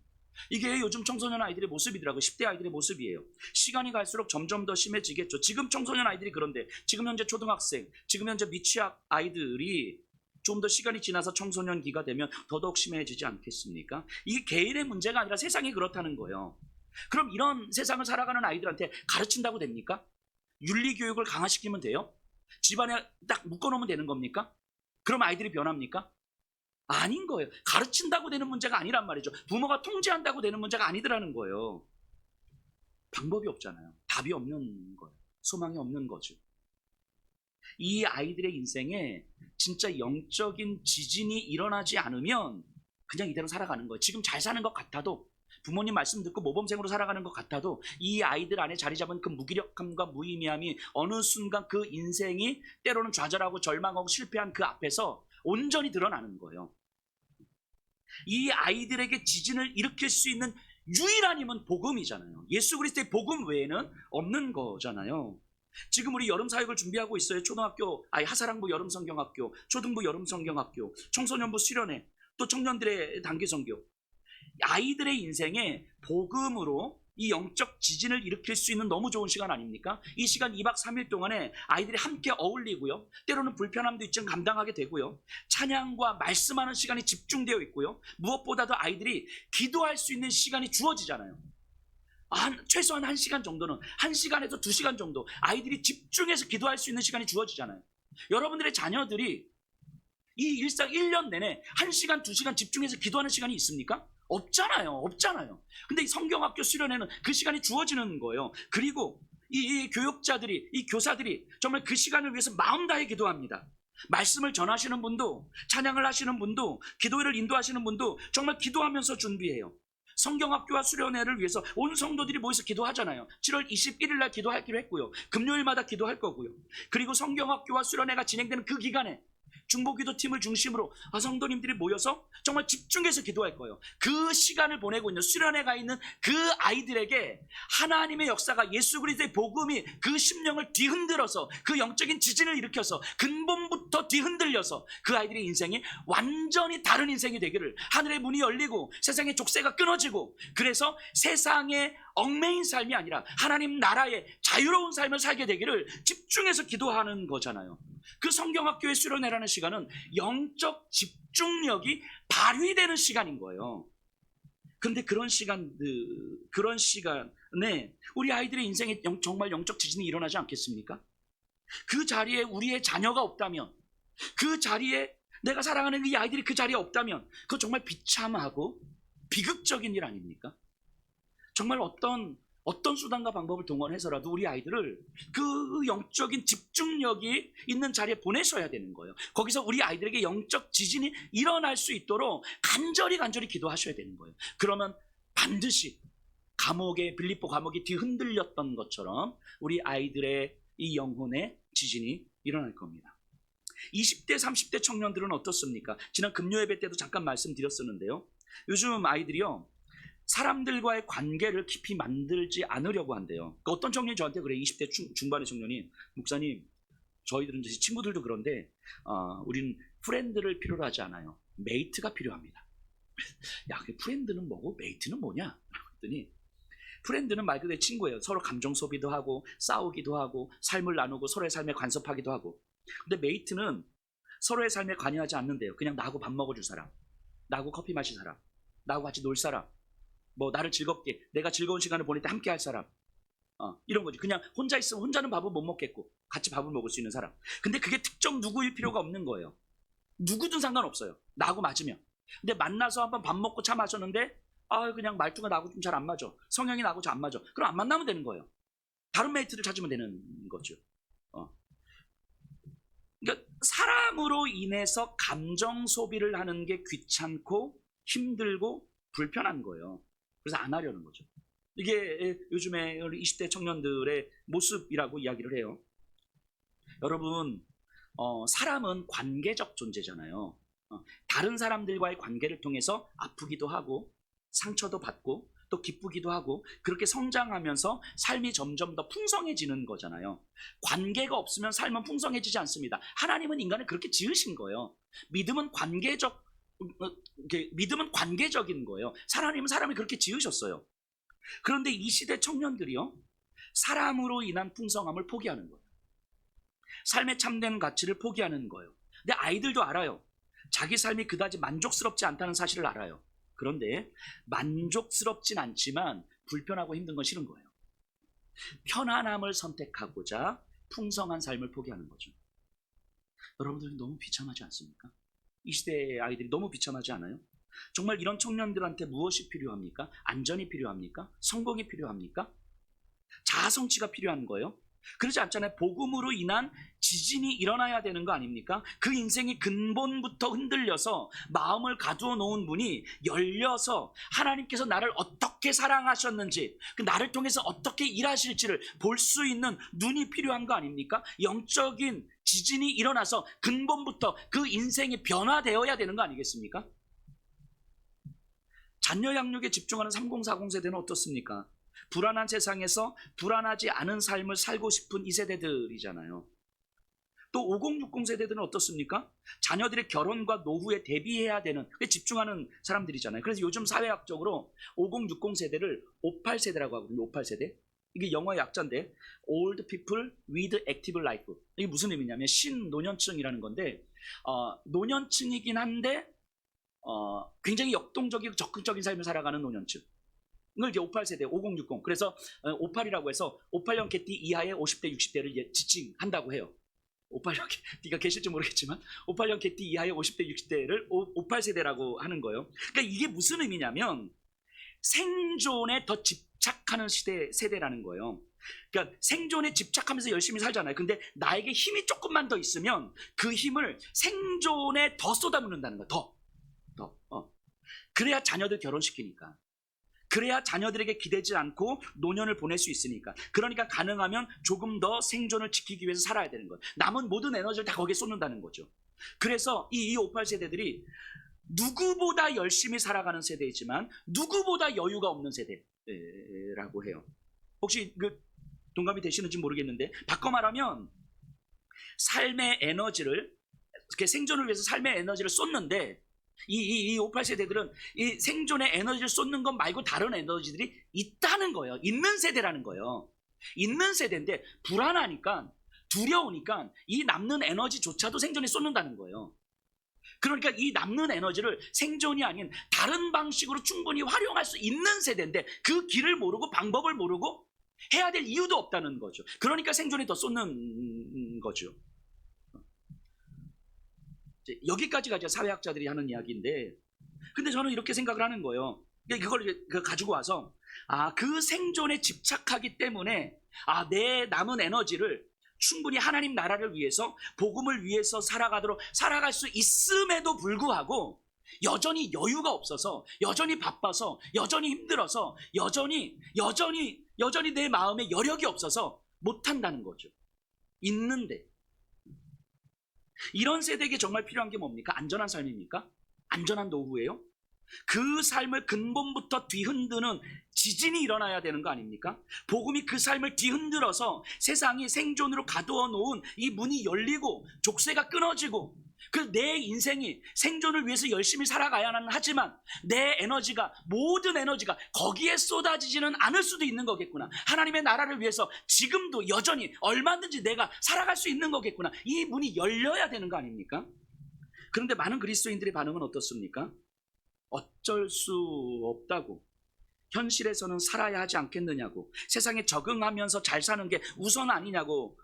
이게 요즘 청소년 아이들의 모습이더라고요. 10대 아이들의 모습이에요. 시간이 갈수록 점점 더 심해지겠죠. 지금 청소년 아이들이 그런데 지금 현재 초등학생, 지금 현재 미취학 아이들이 좀 더 시간이 지나서 청소년기가 되면 더더욱 심해지지 않겠습니까? 이게 개인의 문제가 아니라 세상이 그렇다는 거예요. 그럼 이런 세상을 살아가는 아이들한테 가르친다고 됩니까? 윤리교육을 강화시키면 돼요? 집안에 딱 묶어놓으면 되는 겁니까? 그럼 아이들이 변합니까? 아닌 거예요. 가르친다고 되는 문제가 아니란 말이죠. 부모가 통제한다고 되는 문제가 아니더라는 거예요. 방법이 없잖아요. 답이 없는 거예요. 소망이 없는 거죠. 이 아이들의 인생에 진짜 영적인 지진이 일어나지 않으면 그냥 이대로 살아가는 거예요. 지금 잘 사는 것 같아도 부모님 말씀 듣고 모범생으로 살아가는 것 같아도 이 아이들 안에 자리 잡은 그 무기력함과 무의미함이 어느 순간 그 인생이 때로는 좌절하고 절망하고 실패한 그 앞에서 온전히 드러나는 거예요. 이 아이들에게 지진을 일으킬 수 있는 유일한 힘은 복음이잖아요. 예수 그리스도의 복음 외에는 없는 거잖아요. 지금 우리 여름 사역을 준비하고 있어요. 초등학교, 하사랑부 여름성경학교, 초등부 여름성경학교, 청소년부 수련회, 또 청년들의 단기선교. 아이들의 인생에 복음으로 이 영적 지진을 일으킬 수 있는 너무 좋은 시간 아닙니까? 이 시간 2박 3일 동안에 아이들이 함께 어울리고요. 때로는 불편함도 있지만 감당하게 되고요. 찬양과 말씀하는 시간이 집중되어 있고요. 무엇보다도 아이들이 기도할 수 있는 시간이 주어지잖아요. 최소한 1시간 정도는 1시간에서 2시간 정도 아이들이 집중해서 기도할 수 있는 시간이 주어지잖아요. 여러분들의 자녀들이 이 일상 1년 내내 1시간, 2시간 집중해서 기도하는 시간이 있습니까? 없잖아요. 근데 이 성경학교 수련회는 그 시간이 주어지는 거예요. 그리고 이 교육자들이, 이 교사들이 정말 그 시간을 위해서 마음 다해 기도합니다. 말씀을 전하시는 분도, 찬양을 하시는 분도, 기도회를 인도하시는 분도 정말 기도하면서 준비해요. 성경학교와 수련회를 위해서 온 성도들이 모여서 기도하잖아요. 7월 21일 날 기도하기로 했고요. 금요일마다 기도할 거고요. 그리고 성경학교와 수련회가 진행되는 그 기간에 중보기도팀을 중심으로 성도님들이 모여서 정말 집중해서 기도할 거예요. 그 시간을 보내고 있는 수련회가 있는 그 아이들에게 하나님의 역사가 예수 그리스도의 복음이 그 심령을 뒤흔들어서 그 영적인 지진을 일으켜서 근본부터 뒤흔들려서 그 아이들의 인생이 완전히 다른 인생이 되기를, 하늘의 문이 열리고 세상의 족쇄가 끊어지고 그래서 세상의 얽매인 삶이 아니라 하나님 나라의 자유로운 삶을 살게 되기를 집중해서 기도하는 거잖아요. 그 성경학교의 수련회라는 시간은 영적 집중력이 발휘되는 시간인 거예요. 그런데 그런 시간에 우리 아이들의 인생에 정말 영적 지진이 일어나지 않겠습니까? 그 자리에 우리의 자녀가 없다면, 그 자리에 내가 사랑하는 이 아이들이 그 자리에 없다면 그건 정말 비참하고 비극적인 일 아닙니까? 정말 어떤 수단과 방법을 동원해서라도 우리 아이들을 그 영적인 집중력이 있는 자리에 보내셔야 되는 거예요. 거기서 우리 아이들에게 영적 지진이 일어날 수 있도록 간절히 기도하셔야 되는 거예요. 그러면 반드시 빌립보 감옥이 뒤흔들렸던 것처럼 우리 아이들의 이 영혼의 지진이 일어날 겁니다. 20대 30대 청년들은 어떻습니까? 지난 금요예배 때도 잠깐 말씀드렸었는데요. 요즘 아이들이요, 사람들과의 관계를 깊이 만들지 않으려고 한대요. 그러니까 어떤 청년이 저한테 그래, 20대 중반의 청년이, 목사님, 저희들은 이제 친구들도 그런데 우리는 프렌드를 필요로 하지 않아요. 메이트가 필요합니다. 야, 그 프렌드는 뭐고 메이트는 뭐냐? 그랬더니 프렌드는 말 그대로 친구예요. 서로 감정 소비도 하고 싸우기도 하고 삶을 나누고 서로의 삶에 간섭하기도 하고. 근데 메이트는 서로의 삶에 관여하지 않는데요. 그냥 나하고 밥 먹어줄 사람, 나하고 커피 마실 사람, 나하고 같이 놀 사람, 뭐 나를 즐겁게, 내가 즐거운 시간을 보낼 때 함께 할 사람, 이런 거지. 그냥 혼자 있으면 혼자는 밥을 못 먹겠고 같이 밥을 먹을 수 있는 사람. 근데 그게 특정 누구일 필요가 없는 거예요. 누구든 상관없어요. 나하고 맞으면. 근데 만나서 한번 밥 먹고 차 마셨는데 그냥 말투가 나하고 좀 잘 안 맞아, 성향이 나하고 잘 안 맞아, 그럼 안 만나면 되는 거예요. 다른 메이트를 찾으면 되는 거죠. 그러니까 사람으로 인해서 감정 소비를 하는 게 귀찮고 힘들고 불편한 거예요. 그래서 안 하려는 거죠. 이게 요즘에 20대 청년들의 모습이라고 이야기를 해요. 여러분, 사람은 관계적 존재잖아요. 다른 사람들과의 관계를 통해서 아프기도 하고 상처도 받고 또 기쁘기도 하고 그렇게 성장하면서 삶이 점점 더 풍성해지는 거잖아요. 관계가 없으면 삶은 풍성해지지 않습니다. 하나님은 인간을 그렇게 지으신 거예요. 믿음은 관계적인 거예요. 하나님은 사람을 그렇게 지으셨어요. 그런데 이 시대 청년들이요, 사람으로 인한 풍성함을 포기하는 거예요. 삶의 참된 가치를 포기하는 거예요. 근데 아이들도 알아요. 자기 삶이 그다지 만족스럽지 않다는 사실을 알아요. 그런데 만족스럽진 않지만 불편하고 힘든 건 싫은 거예요. 편안함을 선택하고자 풍성한 삶을 포기하는 거죠. 여러분들 너무 비참하지 않습니까? 이 시대의 아이들이 너무 비참하지 않아요? 정말 이런 청년들한테 무엇이 필요합니까? 안전이 필요합니까? 성공이 필요합니까? 자아성취가 필요한 거예요? 그러지 않잖아요. 복음으로 인한 지진이 일어나야 되는 거 아닙니까? 그 인생이 근본부터 흔들려서 마음을 가두어 놓은 문이 열려서 하나님께서 나를 어떻게 사랑하셨는지, 그 나를 통해서 어떻게 일하실지를 볼 수 있는 눈이 필요한 거 아닙니까? 영적인 지진이 일어나서 근본부터 그 인생이 변화되어야 되는 거 아니겠습니까? 자녀 양육에 집중하는 3040 세대는 어떻습니까? 불안한 세상에서 불안하지 않은 삶을 살고 싶은 이 세대들이잖아요. 또 5060 세대들은 어떻습니까? 자녀들의 결혼과 노후에 대비해야 되는, 집중하는 사람들이잖아요. 그래서 요즘 사회학적으로 5060 세대를 58세대라고 하거든요. 58세대. 이게 영어의 약자인데 Old People with Active Life. 이게 무슨 의미냐면 신노년층이라는 건데 노년층이긴 한데 굉장히 역동적이고 적극적인 삶을 살아가는 노년층. 이걸 이제 58세대, 5060. 그래서 58이라고 해서 58년 개띠 이하의 50대, 60대를 지칭한다고 해요. 58년 개띠가 계실지 모르겠지만 58년 개띠 이하의 50대, 60대를 58세대라고 하는 거예요. 그러니까 이게 무슨 의미냐면 생존에 더 집착하는 세대라는 거예요. 그러니까 생존에 집착하면서 열심히 살잖아요. 근데 나에게 힘이 조금만 더 있으면 그 힘을 생존에 더 쏟아붓는다는 거예요. 더. 그래야 자녀들 결혼시키니까. 그래야 자녀들에게 기대지 않고 노년을 보낼 수 있으니까. 그러니까 가능하면 조금 더 생존을 지키기 위해서 살아야 되는 거예요. 남은 모든 에너지를 다 거기에 쏟는다는 거죠. 그래서 이 58 세대들이 누구보다 열심히 살아가는 세대이지만 누구보다 여유가 없는 세대라고 해요. 혹시 동감이 되시는지 모르겠는데 바꿔 말하면 삶의 에너지를, 이렇게 생존을 위해서 삶의 에너지를 쏟는데 이 58 세대들은 이 생존의 에너지를 쏟는 것 말고 다른 에너지들이 있다는 거예요. 있는 세대라는 거예요. 있는 세대인데 불안하니까, 두려우니까 이 남는 에너지조차도 생존에 쏟는다는 거예요. 그러니까 이 남는 에너지를 생존이 아닌 다른 방식으로 충분히 활용할 수 있는 세대인데 그 길을 모르고 방법을 모르고 해야 될 이유도 없다는 거죠. 그러니까 생존에 더 쏟는 거죠. 여기까지가 이제 사회학자들이 하는 이야기인데, 근데 저는 이렇게 생각을 하는 거예요. 이걸 가지고 와서 그 생존에 집착하기 때문에 내 남은 에너지를 충분히 하나님 나라를 위해서, 복음을 위해서 살아갈 수 있음에도 불구하고 여전히 여유가 없어서, 여전히 바빠서, 여전히 힘들어서, 여전히 내 마음에 여력이 없어서 못한다는 거죠. 있는데 이런 세대에게 정말 필요한 게 뭡니까? 안전한 삶입니까? 안전한 노후예요? 그 삶을 근본부터 뒤흔드는 지진이 일어나야 되는 거 아닙니까? 복음이 그 삶을 뒤흔들어서 세상이 생존으로 가두어 놓은 이 문이 열리고 족쇄가 끊어지고, 내 인생이 생존을 위해서 열심히 살아가야는 하지만 내 에너지가, 모든 에너지가 거기에 쏟아지지는 않을 수도 있는 거겠구나. 하나님의 나라를 위해서 지금도 여전히 얼마든지 내가 살아갈 수 있는 거겠구나. 이 문이 열려야 되는 거 아닙니까? 그런데 많은 그리스도인들의 반응은 어떻습니까? 어쩔 수 없다고, 현실에서는 살아야 하지 않겠느냐고, 세상에 적응하면서 잘 사는 게 우선 아니냐고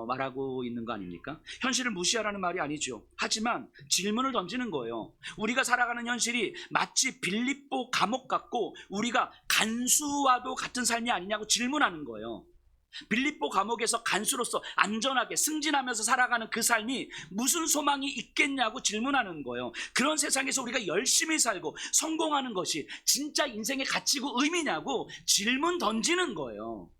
말하고 있는 거 아닙니까? 현실을 무시하라는 말이 아니죠. 하지만 질문을 던지는 거예요. 우리가 살아가는 현실이 마치 빌립보 감옥 같고 우리가 간수와도 같은 삶이 아니냐고 질문하는 거예요. 빌립보 감옥에서 간수로서 안전하게 승진하면서 살아가는 그 삶이 무슨 소망이 있겠냐고 질문하는 거예요. 그런 세상에서 우리가 열심히 살고 성공하는 것이 진짜 인생의 가치고 의미냐고 질문 던지는 거예요.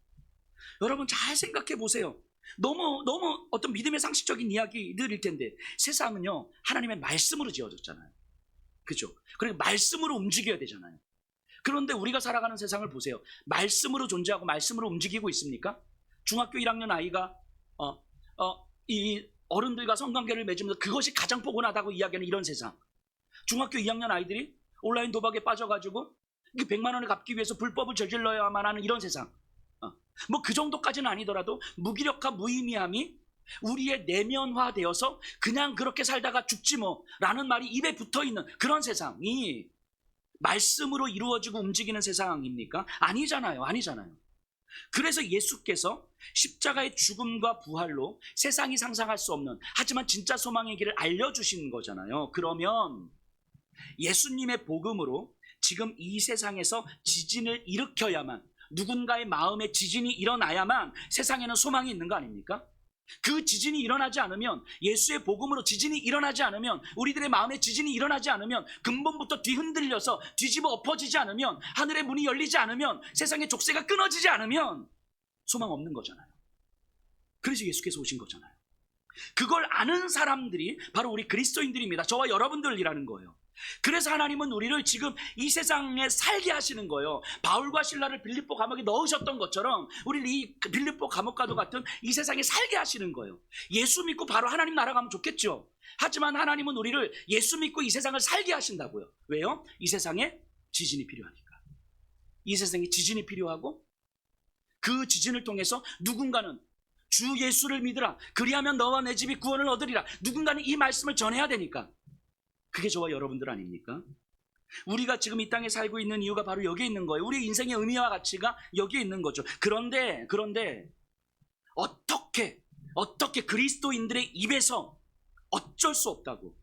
여러분 잘 생각해 보세요. 너무 어떤 믿음의 상식적인 이야기들일 텐데 세상은요 하나님의 말씀으로 지어졌잖아요. 그죠? 그러니까 말씀으로 움직여야 되잖아요. 그런데 우리가 살아가는 세상을 보세요. 말씀으로 존재하고 말씀으로 움직이고 있습니까? 중학교 1학년 아이가 이 어른들과 성관계를 맺으면서 그것이 가장 포근하다고 이야기하는 이런 세상. 중학교 2학년 아이들이 온라인 도박에 빠져가지고 100만 원을 갚기 위해서 불법을 저질러야만 하는 이런 세상. 뭐 그 정도까지는 아니더라도 무기력과 무의미함이 우리의 내면화되어서 그냥 그렇게 살다가 죽지 뭐 라는 말이 입에 붙어있는 그런 세상이 말씀으로 이루어지고 움직이는 세상입니까? 아니잖아요. 그래서 예수께서 십자가의 죽음과 부활로 세상이 상상할 수 없는 하지만 진짜 소망의 길을 알려주신 거잖아요. 그러면 예수님의 복음으로 지금 이 세상에서 지진을 일으켜야만, 누군가의 마음에 지진이 일어나야만 세상에는 소망이 있는 거 아닙니까? 그 지진이 일어나지 않으면, 예수의 복음으로 지진이 일어나지 않으면, 우리들의 마음에 지진이 일어나지 않으면, 근본부터 뒤흔들려서 뒤집어 엎어지지 않으면, 하늘의 문이 열리지 않으면, 세상의 족쇄가 끊어지지 않으면 소망 없는 거잖아요. 그래서 예수께서 오신 거잖아요. 그걸 아는 사람들이 바로 우리 그리스도인들입니다. 저와 여러분들이라는 거예요. 그래서 하나님은 우리를 지금 이 세상에 살게 하시는 거예요. 바울과 실라를 빌립보 감옥에 넣으셨던 것처럼 우리를 이 빌립보 감옥과도 같은 이 세상에 살게 하시는 거예요. 예수 믿고 바로 하나님 나라 가면 좋겠죠. 하지만 하나님은 우리를 예수 믿고 이 세상을 살게 하신다고요. 왜요? 이 세상에 지진이 필요하니까. 이 세상에 지진이 필요하고 그 지진을 통해서 누군가는 주 예수를 믿으라, 그리하면 너와 내 집이 구원을 얻으리라, 누군가는 이 말씀을 전해야 되니까. 그게 저와 여러분들 아닙니까? 우리가 지금 이 땅에 살고 있는 이유가 바로 여기에 있는 거예요. 우리 인생의 의미와 가치가 여기에 있는 거죠. 그런데 어떻게 그리스도인들의 입에서 어쩔 수 없다고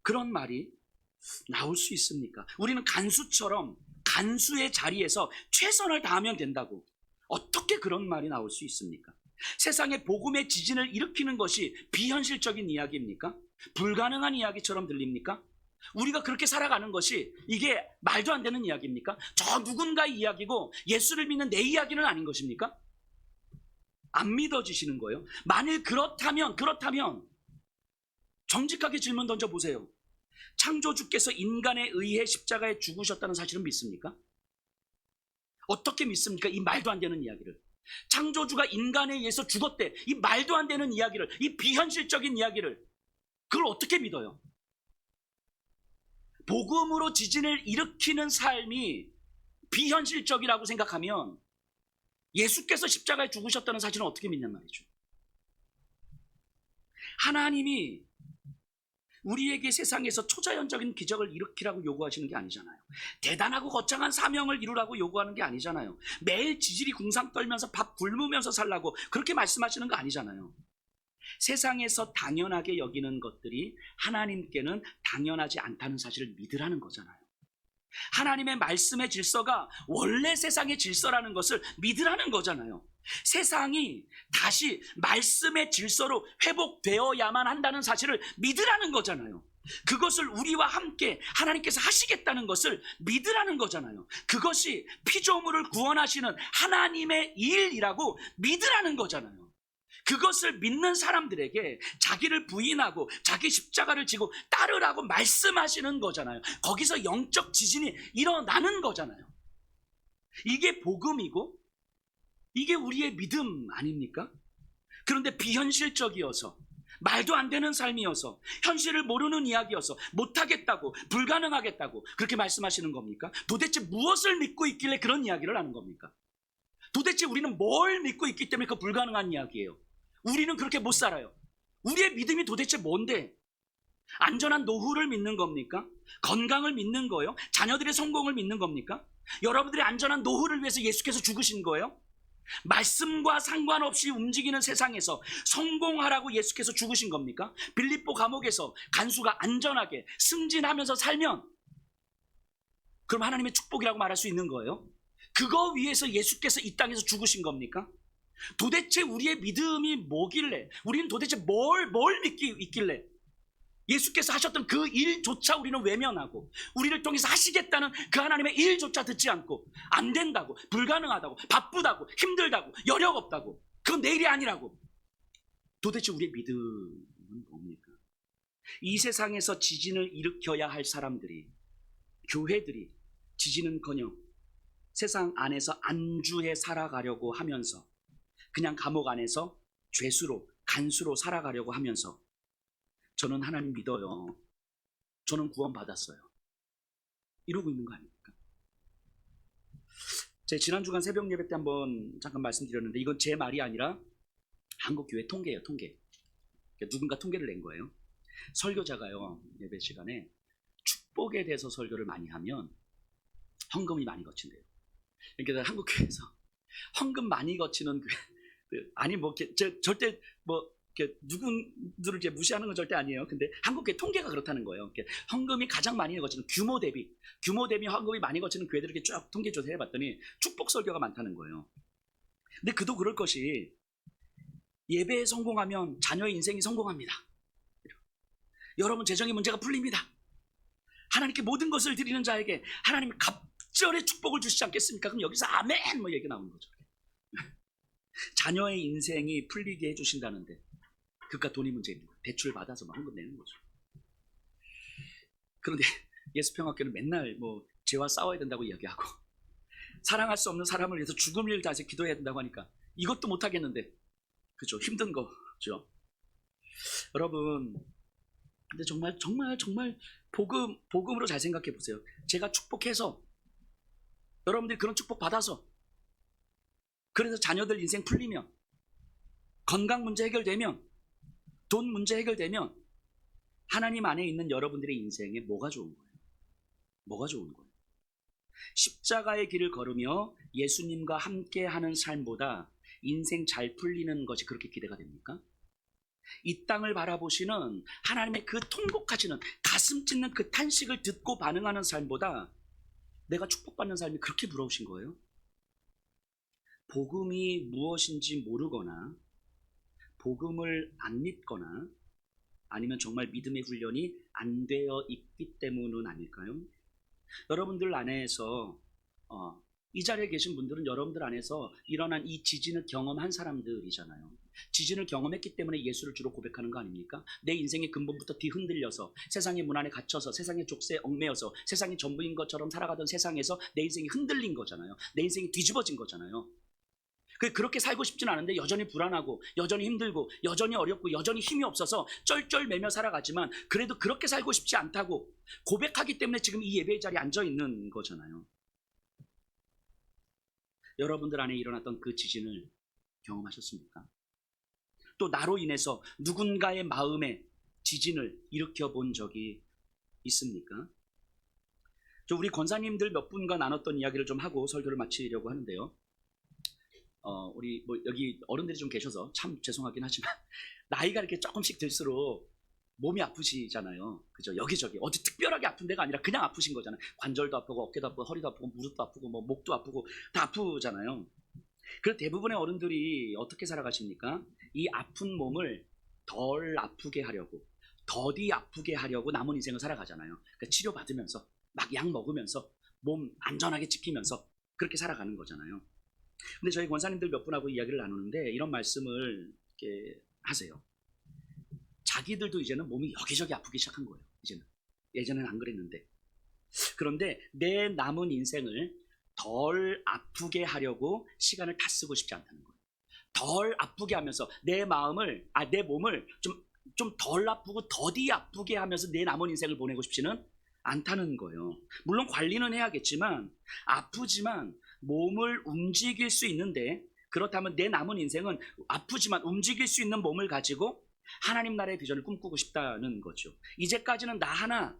그런 말이 나올 수 있습니까? 우리는 간수처럼 간수의 자리에서 최선을 다하면 된다고 어떻게 그런 말이 나올 수 있습니까? 세상에 복음의 지진을 일으키는 것이 비현실적인 이야기입니까? 불가능한 이야기처럼 들립니까? 우리가 그렇게 살아가는 것이 이게 말도 안 되는 이야기입니까? 저 누군가의 이야기고 예수를 믿는 내 이야기는 아닌 것입니까? 안 믿어지시는 거예요? 만일 그렇다면 정직하게 질문 던져보세요. 창조주께서 인간에 의해 십자가에 죽으셨다는 사실은 믿습니까? 어떻게 믿습니까? 이 말도 안 되는 이야기를. 창조주가 인간에 의해서 죽었대. 이 말도 안 되는 이야기를, 이 비현실적인 이야기를 그걸 어떻게 믿어요? 복음으로 지진을 일으키는 삶이 비현실적이라고 생각하면 예수께서 십자가에 죽으셨다는 사실은 어떻게 믿냔 말이죠. 하나님이 우리에게 세상에서 초자연적인 기적을 일으키라고 요구하시는 게 아니잖아요. 대단하고 거창한 사명을 이루라고 요구하는 게 아니잖아요. 매일 지질이 궁상 떨면서 밥 굶으면서 살라고 그렇게 말씀하시는 거 아니잖아요. 세상에서 당연하게 여기는 것들이 하나님께는 당연하지 않다는 사실을 믿으라는 거잖아요. 하나님의 말씀의 질서가 원래 세상의 질서라는 것을 믿으라는 거잖아요. 세상이 다시 말씀의 질서로 회복되어야만 한다는 사실을 믿으라는 거잖아요. 그것을 우리와 함께 하나님께서 하시겠다는 것을 믿으라는 거잖아요. 그것이 피조물을 구원하시는 하나님의 일이라고 믿으라는 거잖아요. 그것을 믿는 사람들에게 자기를 부인하고 자기 십자가를 지고 따르라고 말씀하시는 거잖아요. 거기서 영적 지진이 일어나는 거잖아요. 이게 복음이고 이게 우리의 믿음 아닙니까? 그런데 비현실적이어서 말도 안 되는 삶이어서 현실을 모르는 이야기여서 못하겠다고 불가능하겠다고 그렇게 말씀하시는 겁니까? 도대체 무엇을 믿고 있길래 그런 이야기를 하는 겁니까? 도대체 우리는 뭘 믿고 있기 때문에 그 불가능한 이야기예요? 우리는 그렇게 못 살아요. 우리의 믿음이 도대체 뭔데? 안전한 노후를 믿는 겁니까? 건강을 믿는 거예요? 자녀들의 성공을 믿는 겁니까? 여러분들의 안전한 노후를 위해서 예수께서 죽으신 거예요? 말씀과 상관없이 움직이는 세상에서 성공하라고 예수께서 죽으신 겁니까? 빌립보 감옥에서 간수가 안전하게 승진하면서 살면 그럼 하나님의 축복이라고 말할 수 있는 거예요? 그거 위해서 예수께서 이 땅에서 죽으신 겁니까? 도대체 우리의 믿음이 뭐길래, 우리는 도대체 뭘 믿기 있길래 예수께서 하셨던 그 일조차 우리는 외면하고, 우리를 통해서 하시겠다는 그 하나님의 일조차 듣지 않고, 안 된다고, 불가능하다고, 바쁘다고, 힘들다고, 여력 없다고, 그건 내 일이 아니라고. 도대체 우리의 믿음은 뭡니까? 이 세상에서 지진을 일으켜야 할 사람들이, 교회들이 지진은커녕 세상 안에서 안주해 살아가려고 하면서, 그냥 감옥 안에서 죄수로, 간수로 살아가려고 하면서, 저는 하나님 믿어요, 저는 구원받았어요, 이러고 있는 거 아닙니까? 제가 지난 주간 새벽 예배 때 한번 잠깐 말씀드렸는데, 이건 제 말이 아니라 한국교회 통계예요, 통계. 누군가 통계를 낸 거예요. 설교자가요, 예배 시간에 축복에 대해서 설교를 많이 하면 헌금이 많이 거친대요. 그러니까 한국교회에서 헌금 많이 거치는 아니 뭐 절대 뭐 누군들을 이제 무시하는 건 절대 아니에요. 근데 한국교회 통계가 그렇다는 거예요. 헌금이 가장 많이 거치는 규모 대비 헌금이 많이 거치는 교회들 이렇게 쭉 통계 조사해봤더니 축복 설교가 많다는 거예요. 근데 그도 그럴 것이, 예배에 성공하면 자녀의 인생이 성공합니다. 여러분 재정의 문제가 풀립니다. 하나님께 모든 것을 드리는 자에게 하나님이 갑절의 축복을 주시지 않겠습니까? 그럼 여기서 아멘 뭐 얘기 나오는 거죠. 자녀의 인생이 풀리게 해주신다는데 그깟 돈이 문제입니다. 대출 받아서 막 헌금 내는 거죠. 그런데 예수평화교는 맨날 뭐 죄와 싸워야 된다고 이야기하고, 사랑할 수 없는 사람을 위해서 죽음을 다해서 기도해야 된다고 하니까 이것도 못하겠는데, 그죠? 힘든 거죠. 여러분, 근데 정말 복음으로 잘 생각해 보세요. 제가 축복해서, 여러분들이 그런 축복 받아서, 그래서 자녀들 인생 풀리면, 건강 문제 해결되면, 돈 문제 해결되면, 하나님 안에 있는 여러분들의 인생에 뭐가 좋은 거예요? 뭐가 좋은 거예요? 십자가의 길을 걸으며 예수님과 함께하는 삶보다 인생 잘 풀리는 것이 그렇게 기대가 됩니까? 이 땅을 바라보시는 하나님의 그 통곡하시는 가슴 찢는 그 탄식을 듣고 반응하는 삶보다 내가 축복받는 삶이 그렇게 부러우신 거예요? 복음이 무엇인지 모르거나 복음을 안 믿거나 아니면 정말 믿음의 훈련이 안 되어 있기 때문은 아닐까요? 여러분들 안에서 이 자리에 계신 분들은 여러분들 안에서 일어난 이 지진을 경험한 사람들이잖아요. 지진을 경험했기 때문에 예수를 주로 고백하는 거 아닙니까? 내 인생의 근본부터 뒤흔들려서 세상의 문 안에 갇혀서 세상의 족쇄에 얽매여서 세상이 전부인 것처럼 살아가던 세상에서 내 인생이 흔들린 거잖아요. 내 인생이 뒤집어진 거잖아요. 그렇게 살고 싶진 않은데 여전히 불안하고 여전히 힘들고 여전히 어렵고 여전히 힘이 없어서 쩔쩔매며 살아가지만 그래도 그렇게 살고 싶지 않다고 고백하기 때문에 지금 이 예배의 자리에 앉아 있는 거잖아요. 여러분들 안에 일어났던 그 지진을 경험하셨습니까? 또 나로 인해서 누군가의 마음에 지진을 일으켜 본 적이 있습니까? 우리 권사님들 몇 분과 나눴던 이야기를 좀 하고 설교를 마치려고 하는데요. 우리 뭐 여기 어른들이 좀 계셔서 참 죄송하긴 하지만 나이가 이렇게 조금씩 들수록 몸이 아프시잖아요. 그죠? 여기저기 어디 특별하게 아픈 데가 아니라 그냥 아프신 거잖아요. 관절도 아프고 어깨도 아프고 허리도 아프고 무릎도 아프고 뭐 목도 아프고 다 아프잖아요. 그래서 대부분의 어른들이 어떻게 살아가십니까? 이 아픈 몸을 덜 아프게 하려고, 더디 아프게 하려고 남은 인생을 살아가잖아요. 그러니까 치료받으면서 막 약 먹으면서 몸 안전하게 지키면서 그렇게 살아가는 거잖아요. 근데 저희 권사님들 몇 분하고 이야기를 나누는데 이런 말씀을 이렇게 하세요. 자기들도 이제는 몸이 여기저기 아프기 시작한 거예요. 예전에는 안 그랬는데. 그런데 내 남은 인생을 덜 아프게 하려고 시간을 다 쓰고 싶지 않다는 거예요. 덜 아프게 하면서 내 몸을 좀 덜 아프고 더디 아프게 하면서 내 남은 인생을 보내고 싶지는 않다는 거예요. 물론 관리는 해야겠지만 아프지만 몸을 움직일 수 있는데, 그렇다면 내 남은 인생은 아프지만 움직일 수 있는 몸을 가지고 하나님 나라의 비전을 꿈꾸고 싶다는 거죠. 이제까지는 나 하나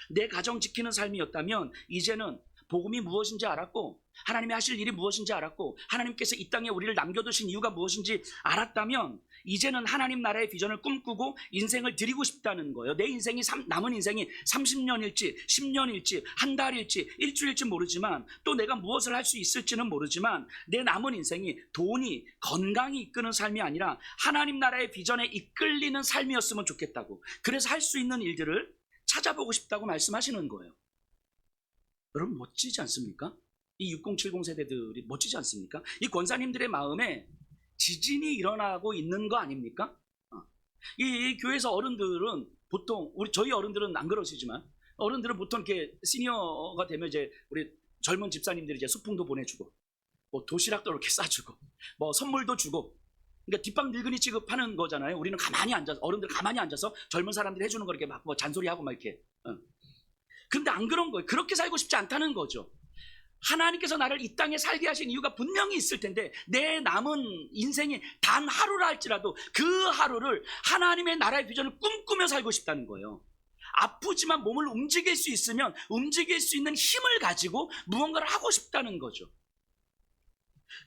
내 가정 지키는 삶이었다면 이제는 복음이 무엇인지 알았고 하나님이 하실 일이 무엇인지 알았고 하나님께서 이 땅에 우리를 남겨두신 이유가 무엇인지 알았다면 이제는 하나님 나라의 비전을 꿈꾸고 인생을 드리고 싶다는 거예요. 내 인생이 남은 인생이 30년일지 10년일지 한 달일지 일주일일지 모르지만 또 내가 무엇을 할 수 있을지는 모르지만 내 남은 인생이 돈이 건강이 이끄는 삶이 아니라 하나님 나라의 비전에 이끌리는 삶이었으면 좋겠다고, 그래서 할 수 있는 일들을 찾아보고 싶다고 말씀하시는 거예요. 여러분 멋지지 않습니까? 이 6070 세대들이 멋지지 않습니까? 이 권사님들의 마음에 지진이 일어나고 있는 거 아닙니까? 이 교회에서 어른들은 보통 저희 어른들은 안 그러시지만 어른들은 보통 이렇게 시니어가 되면 이제 우리 젊은 집사님들이 이제 소풍도 보내주고 뭐 도시락도 이렇게 싸주고 뭐 선물도 주고, 그러니까 뒷방 늙은이 취급하는 거잖아요. 우리는 가만히 앉아서, 어른들 가만히 앉아서 젊은 사람들이 해주는 거 이렇게 막 뭐 잔소리하고 막 이렇게. 근데 안 그런 거예요. 그렇게 살고 싶지 않다는 거죠. 하나님께서 나를 이 땅에 살게 하신 이유가 분명히 있을 텐데 내 남은 인생이 단 하루라 할지라도 그 하루를 하나님의 나라의 비전을 꿈꾸며 살고 싶다는 거예요. 아프지만 몸을 움직일 수 있으면 움직일 수 있는 힘을 가지고 무언가를 하고 싶다는 거죠.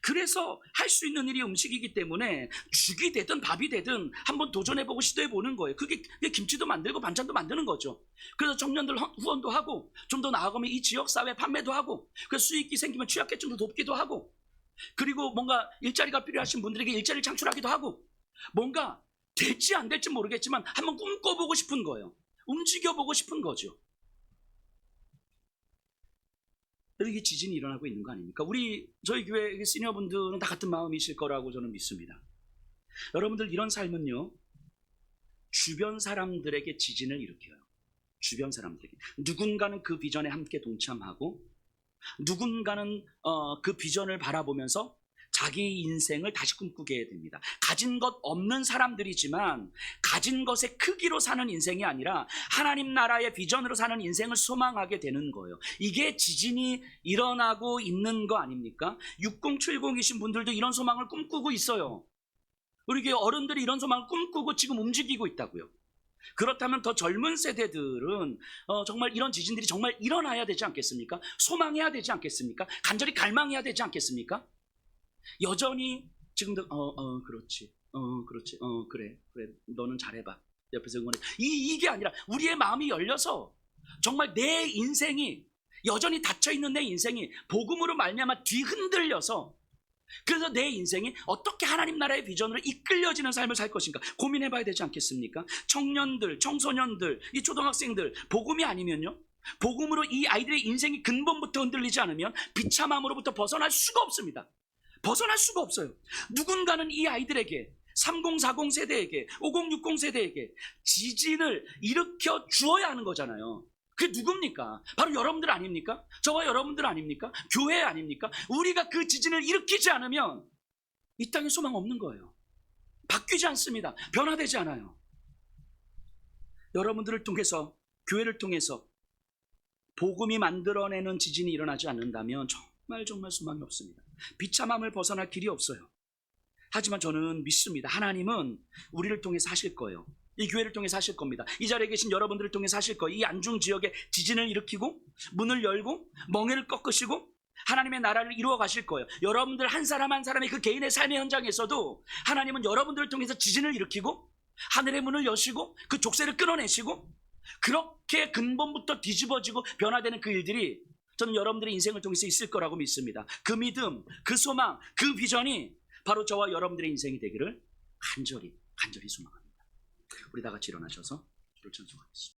그래서 할 수 있는 일이 음식이기 때문에 죽이 되든 밥이 되든 한번 도전해보고 시도해보는 거예요. 그게 김치도 만들고 반찬도 만드는 거죠. 그래서 청년들 후원도 하고 좀 더 나아가면 이 지역사회 판매도 하고, 그래서 수익이 생기면 취약계층도 돕기도 하고, 그리고 뭔가 일자리가 필요하신 분들에게 일자리를 창출하기도 하고, 뭔가 될지 안 될지 모르겠지만 한번 꿈꿔보고 싶은 거예요. 움직여보고 싶은 거죠. 이게 지진이 일어나고 있는 거 아닙니까? 저희 교회 시니어분들은 다 같은 마음이실 거라고 저는 믿습니다. 여러분들 이런 삶은요, 주변 사람들에게 지진을 일으켜요. 주변 사람들에게. 누군가는 그 비전에 함께 동참하고 누군가는 그 비전을 바라보면서 자기 인생을 다시 꿈꾸게 됩니다. 가진 것 없는 사람들이지만 가진 것의 크기로 사는 인생이 아니라 하나님 나라의 비전으로 사는 인생을 소망하게 되는 거예요. 이게 지진이 일어나고 있는 거 아닙니까? 6070이신 분들도 이런 소망을 꿈꾸고 있어요. 우리 교회 어른들이 이런 소망을 꿈꾸고 지금 움직이고 있다고요. 그렇다면 더 젊은 세대들은 정말 이런 지진들이 정말 일어나야 되지 않겠습니까? 소망해야 되지 않겠습니까? 간절히 갈망해야 되지 않겠습니까? 여전히 지금도 그렇지, 그렇지, 그래, 너는 잘해봐, 옆에서 응원해. 이게 아니라 우리의 마음이 열려서 정말 내 인생이, 여전히 닫혀있는 내 인생이 복음으로 말미암아 뒤흔들려서, 그래서 내 인생이 어떻게 하나님 나라의 비전으로 이끌려지는 삶을 살 것인가 고민해봐야 되지 않겠습니까? 청년들, 청소년들, 이 초등학생들, 복음이 아니면요, 복음으로 이 아이들의 인생이 근본부터 흔들리지 않으면 비참함으로부터 벗어날 수가 없습니다. 벗어날 수가 없어요. 누군가는 이 아이들에게, 3040 세대에게, 5060 세대에게 지진을 일으켜 주어야 하는 거잖아요. 그게 누굽니까? 바로 여러분들 아닙니까? 저와 여러분들 아닙니까? 교회 아닙니까? 우리가 그 지진을 일으키지 않으면 이 땅에 소망 없는 거예요. 바뀌지 않습니다. 변화되지 않아요. 여러분들을 통해서, 교회를 통해서 복음이 만들어내는 지진이 일어나지 않는다면 정말 소망이 없습니다. 비참함을 벗어날 길이 없어요. 하지만 저는 믿습니다. 하나님은 우리를 통해서 하실 거예요. 이 교회를 통해서 하실 겁니다. 이 자리에 계신 여러분들을 통해서 하실 거예요. 이 안중 지역에 지진을 일으키고 문을 열고 멍에를 꺾으시고 하나님의 나라를 이루어 가실 거예요. 여러분들 한 사람 한 사람의 그 개인의 삶의 현장에서도 하나님은 여러분들을 통해서 지진을 일으키고 하늘의 문을 여시고 그 족쇄를 끊어내시고, 그렇게 근본부터 뒤집어지고 변화되는 그 일들이 저는 여러분들의 인생을 통해서 있을 거라고 믿습니다. 그 믿음, 그 소망, 그 비전이 바로 저와 여러분들의 인생이 되기를 간절히 소망합니다. 우리 다 같이 일어나셔서 주를 찬송하겠습니다.